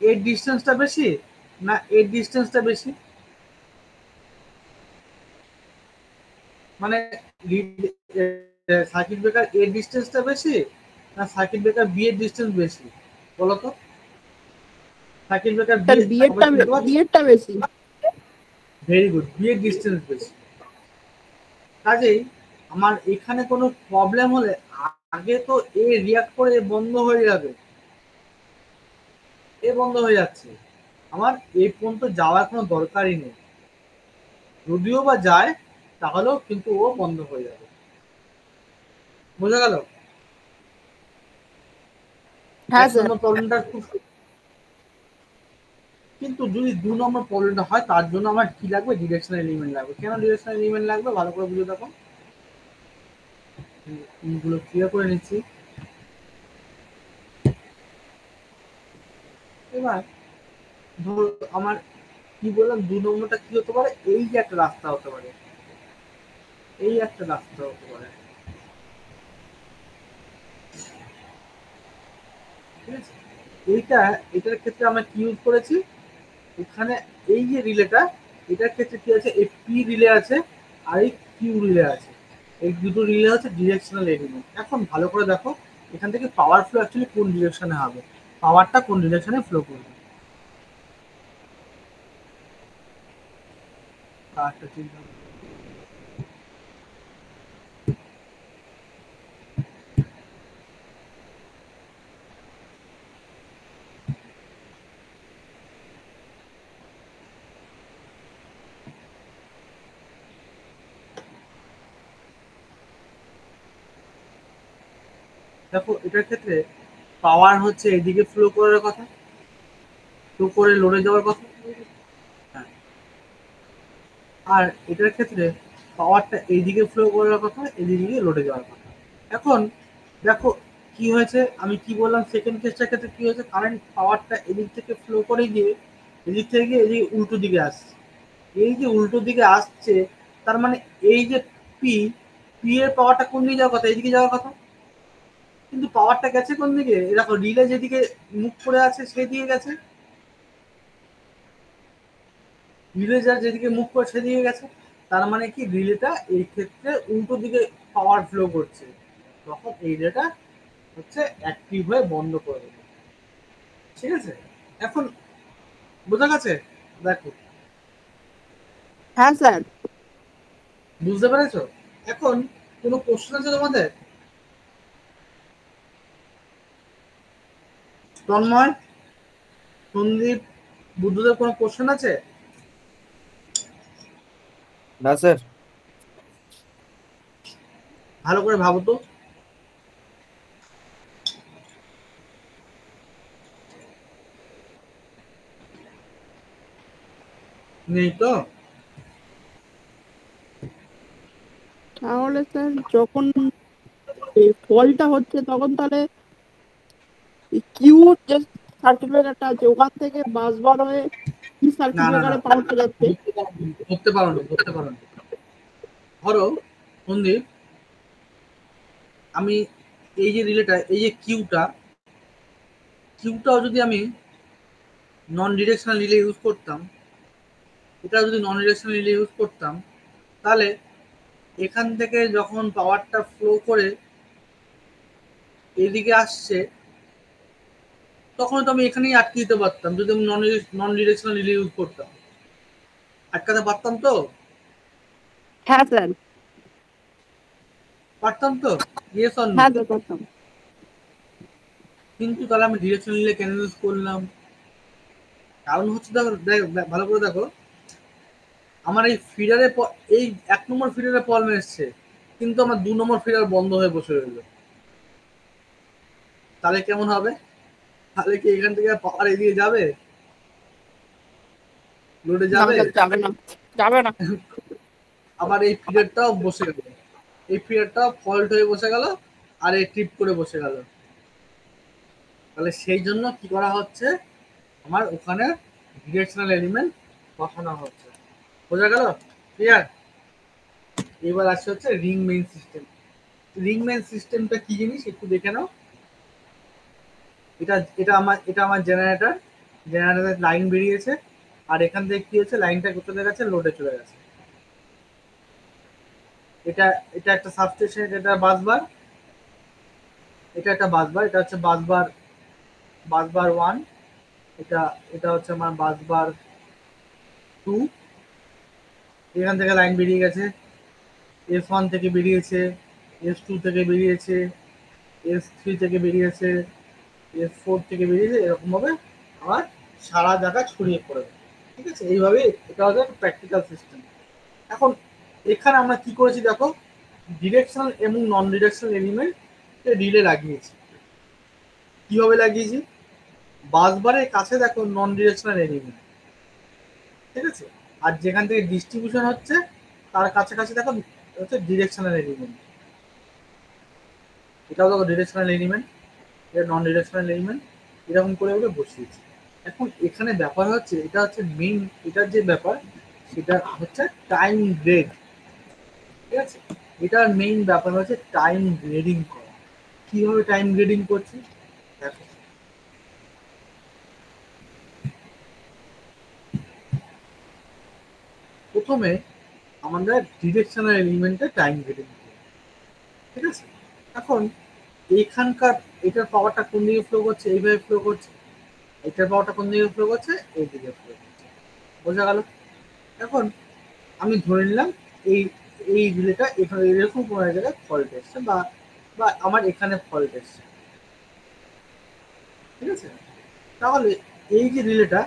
এর ডিস্টেন্সটা বেশি না এর ডিস্টেন্সটা বেশি, মানে সার্কিট ব্রেকার এর ডিস্টেন্সটা বেশি না সার্কিট ব্রেকার বি এর ডিস্টেন্স বেশি, বলতো। সার্কিট ব্রেকার বিয়েরটা বেশি। ভেরি গুড, বি এর ডিস্টেন্স বেশি। কাজেই আমার এখানে কোনো প্রবলেম হলে আগে তো এ রিয়াক্ট করে বন্ধ হয়ে যাবে, এ বন্ধ হয়ে যাচ্ছে, আমার এই পর্যন্ত যাওয়ার কোনো দরকারই নেই, যদিও বা যায় তাহলেও কিন্তু ও বন্ধ হয়ে যাবে, বোঝা গেল। হ্যাঁ 1 নম্বর প্রবলেমটা খুব, কিন্তু যদি 2 নম্বর প্রবলেমটা হয় তার জন্য আমার কি লাগবে, ডিরেকশনাল এলিমেন্ট লাগবে। কেন ডিরেকশনাল এলিমেন্ট লাগবে, ভালো করে বুঝে দেখো, এগুলো ক্লিয়ার করে নিচ্ছি। এবার ধরো আমার কি বললাম, 2 নম্বরটা কি হতে পারে, এই যে একটা রাস্তা হতে পারে, এই একটা রাস্তা হতে পারে, ঠিক আছে। এটার ক্ষেত্রে আমরা কি ইউজ করেছি, এখানে এই যে রিলেটা, এটার ক্ষেত্রে কি আছে, এই পি রিলে আছে আর এই কিউ রিলে আছে, এই দুটো রিলে হচ্ছে ডিরেকশনাল এলিমেন্ট। এখন ভালো করে দেখো, এখান থেকে পাওয়ার ফ্লো অ্যাকচুয়ালি কোন ডিরেকশনে হবে, পাওয়ারটা কোন ডিরেকশনে ফ্লো করবে, পাওয়ারটা চিন্তা করো। দেখো এটার ক্ষেত্রে পাওয়ার হচ্ছে এইদিকে ফ্লো করার কথা, ফ্লো করে লোডে যাওয়ার কথা, হ্যাঁ। আর এটার ক্ষেত্রে পাওয়ারটা এইদিকে ফ্লো করার কথা, এদিকে লোডে যাওয়ার কথা। এখন দেখো কি হয়েছে, আমি কি বললাম, সেকেন্ড কেসটার ক্ষেত্রে কি হয়েছে, কারেন্ট পাওয়ারটা এদিক থেকে ফ্লো করে গিয়ে এদিক থেকে গিয়ে এদিকে উল্টো দিকে আসছে, এই যে উল্টো দিকে আসছে তার মানে এই যে পি, পি এর পাওয়ারটা কোন দিকে যাওয়ার কথা, এইদিকে যাওয়ার কথা, কিন্তু পাওয়ারটা গেছে কোন দিকে, দেখো রিলে যেদিকে মুখ করে আছে সেদিকে গেছে, রিলে যার যেদিকে মুখ করে সেদিকে গেছে, তার মানে কি রিলেটা এই ক্ষেত্রে উল্টো দিকে পাওয়ার ফ্লো করছে, তখন এই রিলেটা হচ্ছে অ্যাক্টিভ হয়ে বন্ধ করে দেবে, ঠিক আছে। এখন বোঝা গেছে, দেখো, হ্যাঁ স্যার। বুঝতে পেরেছো? এখন কোনো কোশ্চেন আছে তোমাদের? তন্ময়, সন্দীপ, বুদ্ধদেব, কোনো কোশ্চেন আছে? না স্যার। ভালো করে ভাবো তো। নেই তো? তাহলে স্যার যখন এই ফলটা হচ্ছে তখন তাহলে কিউ যে সার্কিট ব্রেকারটা আছে ওখান থেকে বাস বার হয়ে কি না সার্কিট না না, ব্রেকারে পাল্টে যাচ্ছে। ধরতে পারো না, ধরতে পারো না। ধরো সন্দীপ, আমি এই যে রিলেটা, এই যে কিউটাও যদি আমি নন ডিরেকশনাল রিলে ইউজ করতাম, এটা যদি নন ডিরেকশনাল রিলে ইউজ করতাম, তাহলে এখান থেকে যখন পাওয়ারটা ফ্লো করে এদিকে আসছে, তখন তো আমি এখানেই আটকে দিতে পারতাম যদি আমি নন ডিরেকশনাল রিলে ইউজ করতাম। আটকাতে পারতাম তো? হ্যাঁ স্যার। পারতাম তো? Yes or no? হ্যাঁ স্যার করতাম। কিন্তু তাহলে আমি ডিরেকশনাল রিলে কেন ইউজ করলাম? কারণ হচ্ছে, দেখো ভালো করে দেখো, আমার এই ফিডারে, এই 1 নম্বর ফিডারে প্রবলেম এসছে, কিন্তু আমার 2 নম্বর ফিডার বন্ধ হয়ে বসে রইল। তাহলে কেমন হবে? তাহলে কি এখান থেকে পাওয়ার এদিকে যাবে? লোডে না যাবে? স্যার যাবে না, যাবে না। আবার এই ফিডারটাও বসে গেল, এই ফিডারটাও ফল্ট হয়ে বসে গেল, আর এই ট্রিপ করে বসে গেল। তাহলে সেই জন্য কি করা হচ্ছে, আমার ওখানে ডিরেকশনাল এলিমেন্ট বসানো হচ্ছে। বোঝা গেল? ক্লিয়ার? এবার আসছে হচ্ছে ring main system. Ring main সিস্টেমটা কি জিনিস একটু দেখে নাও। এটা এটা আমার জেনারেটর। জেনারেটরের লাইন বেরিয়েছে, আর এখান থেকে কি হচ্ছে, লাইনটা কোথায় গেছে, লোডে চলে গেছে। এটা এটা একটা সাবস্টেশন, এটা বাসবার, এটা একটা বাসবার, এটা হচ্ছে বাসবার 1, এটা এটা হচ্ছে আমার বাসবার 2। এখান থেকে লাইন বেরিয়ে গেছে, S1 থেকে বেরিয়েছে, S2 থেকে বেরিয়েছে, S3 থেকে বেরিয়েছে, S4 থেকে বেরিয়েছে, এরকম ভাবে আমার সারা জায়গা ছড়িয়ে পড়ে। ঠিক আছে, এইভাবে এটা হচ্ছে প্র্যাকটিক্যাল সিস্টেম। এখন এখানে আমরা কি করেছি দেখো, ডিরেকশনাল এবং নন ডিরেকশনাল এলিমেন্ট রিলে লাগিয়েছি। কিভাবে লাগিয়েছি? বাসবারের কাছে দেখো নন ডিরেকশনাল এলিমেন্ট, ঠিক আছে, আর যেখান থেকে ডিস্ট্রিবিউশন হচ্ছে তার কাছাকাছি দেখো হচ্ছে ডিরেকশনাল এলিমেন্ট। এটাও দেখো ডিরেকশনাল এলিমেন্ট, এটা নন ডিরেকশনাল এলিমেন্ট, এরকম করে ওকে বসিয়েছি। এখন এখানে ব্যাপার হচ্ছে, এটা হচ্ছে মেইন, এটার যে ব্যাপার সেটা হচ্ছে টাইম গ্রেড। ঠিক আছে, এটার মেইন ব্যাপার হচ্ছে টাইম গ্রেডিং করা। কিভাবে টাইম গ্রেডিং করছি দেখো। প্রথমে আমাদের ডিরেকশনাল এলিমেন্টে টাইম গ্রেডিং করি, ঠিক আছে। এখন এইখানকার এটার পাওয়ারটা কোন দিকে ফ্লো করছে, এইভাবে ফ্লো করছে, এটার পাওয়ারটা কোন দিকে ফ্লো করছে, এই দিকে ফ্লো করছে। বোঝা গেল? এখন আমি ধরে নিলাম এই এই রিলেটা এখানে এরকম কোনো এক জায়গায় ফল্ট এসছে, বা বা আমার এখানে ফল্ট এসছে, ঠিক আছে। তাহলে এই যে রিলেটা,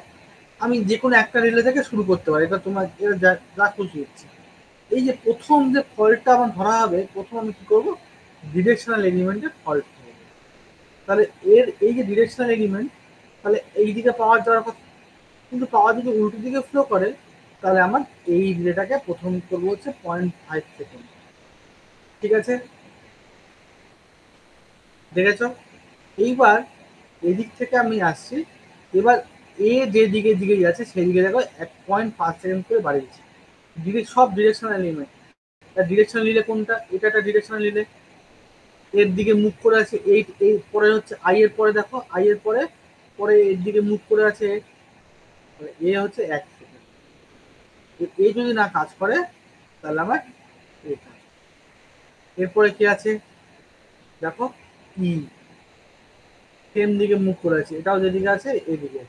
আমি যে কোনো একটা রিলে থেকে শুরু করতে পারি, এটা তোমার এটা যা খুশি হচ্ছে। এই যে প্রথম যে ফল্টটা আমার ধরা হবে, প্রথম আমি কি করবো, ডিরেকশনাল এলিমেন্টের ফল্ট করবো। তাহলে এই যে ডিরেকশনাল এলিমেন্ট, তাহলে এই দিকে পাওয়ার যাওয়ার কথা, কিন্তু পাওয়ার যদি উল্টো দিকে ফ্লো করে, তাহলে আমার এই রিলেটাকে প্রথম করবো হচ্ছে 0.5 সেকেন্ড। ঠিক আছে, দেখেছ? এইবার এদিক থেকে আমি আসছি, এবার এ যে দিকে যাচ্ছে সেই দিকে দেখো 1.5 সেকেন্ড করে বাড়িয়েছি। সব ডিরেকশনাল এলিমেন্ট। ডিরেকশনাল রিলে কোনটা? এটা একটা ডিরেকশনাল রিলে, এর দিকে মুখ করে আছে এই এই পরে হচ্ছে আই এর পরে দেখো, আই এর পরে পরে এর দিকে মুখ করে আছে এ হচ্ছে 1 সেকেন্ড। এ যদি না কাজ করে তাহলে আমার এ কাজ। এরপরে কি আছে দেখো, ই সেম দিকে মুখ করে আছে, এটাও যেদিকে আছে এদিকে।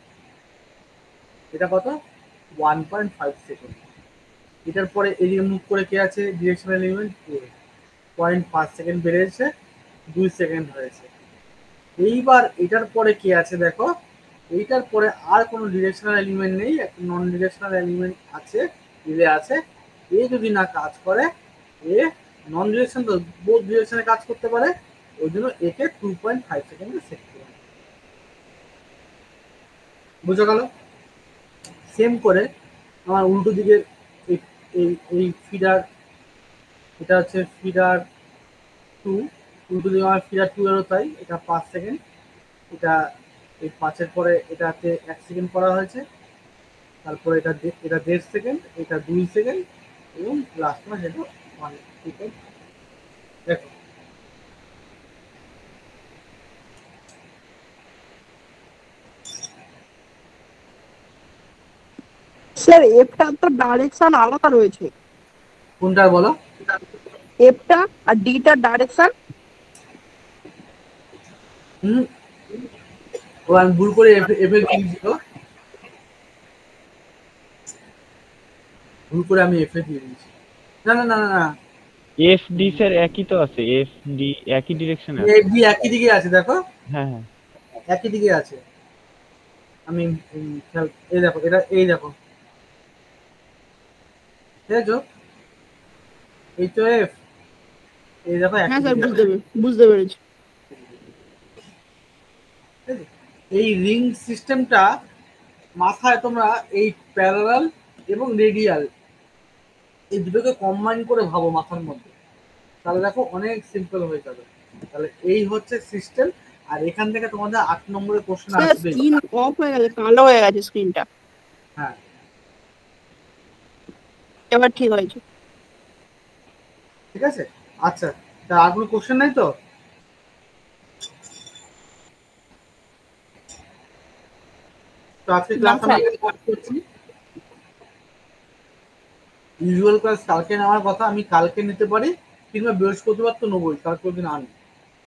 এটা কত? 1.5 সেকেন্ড। এটার পরে এদিকে মুভ করে কে আছে, ডিরেকশনাল এলিমেন্ট 0.5 সেকেন্ড বেড়েছে, 2 সেকেন্ড হয়েছে। এইবার এটার পরে কে আছে দেখো, এইটার পরে আর কোনো ডিরেকশনাল এলিমেন্ট নেই, একটা নন ডিরেকশনাল এলিমেন্ট আছে, রিলে আছে। এ যদি না কাজ করে, এ নন ডিরেকশন তো বোথ ডিরেকশনে কাজ করতে পারে, ওই জন্য একে 2.5 সেকেন্ডে সেট করে। বুঝা গেল? সেম করে আমার উল্টো দিকে এই ফিডার, এটা হচ্ছে ফিডার 2, উল্টো দিকে আমার ফিডার 2 এরও তাই, এটা 5 সেকেন্ড, এটা এই 5-এর পরে এটাতে 1 সেকেন্ড করা হয়েছে, তারপরে এটা 1.5 সেকেন্ড, এটা 2 সেকেন্ড, এবং লাস্ট মাস এটা 1 সেকেন্ড। দেখো স্যার এফটার তো ডাইরেকশন আলাদা রয়েছে, কোনটা বলো? এফটা আর ডিটার ডাইরেকশন। ও আমি ভুল করে এফএল দিয়েছিল, ভুল করে আমি এফএল দিয়ে দিয়েছি। না না না না না, এফ ডি স্যার একই তো আছে, এফ ডি একই ডিরেকশনে আছে। এফ ডি একই দিকে আছে, দেখো হ্যাঁ হ্যাঁ একই দিকে আছে। আমি এই দেখো, এটা এই দেখো, দেখছো এই তো এফ, এই দেখো হ্যাঁ একই স্যার দিকে আছে। বুঝতে পেরেছি। ঠিক আছে? এই রিং সিস্টেমটা মাথায় তোমরা এই প্যারালাল এবং রেডিয়াল এই দুটোকে কম্বাইন করে ভাবো মাথার মধ্যে, তাহলে দেখো অনেক সিম্পল হয়ে যাবে। তাহলে এই হচ্ছে সিস্টেম, আর এখান থেকে তোমাদের 8 নম্বরের কোশ্চেন স্যার আসবে। স্ক্রিন অফ হয়ে গেছে, কালো হয়ে গেছে স্ক্রিনটা, হ্যাঁ এবার ঠিক হয়েছে। ঠিক আছে, আচ্ছা তা আর কোনো কোশ্চেন নাই তো? তো আজকে না ক্লাস আমরা স্যার। স্টার্ট করছি। ইউজুয়াল ক্লাস কালকে নেওয়ার কথা, আমি কালকে নিতে পারি, কিংবা বৃহস্পতিবার তো নেবই, কালকে দিন আনি।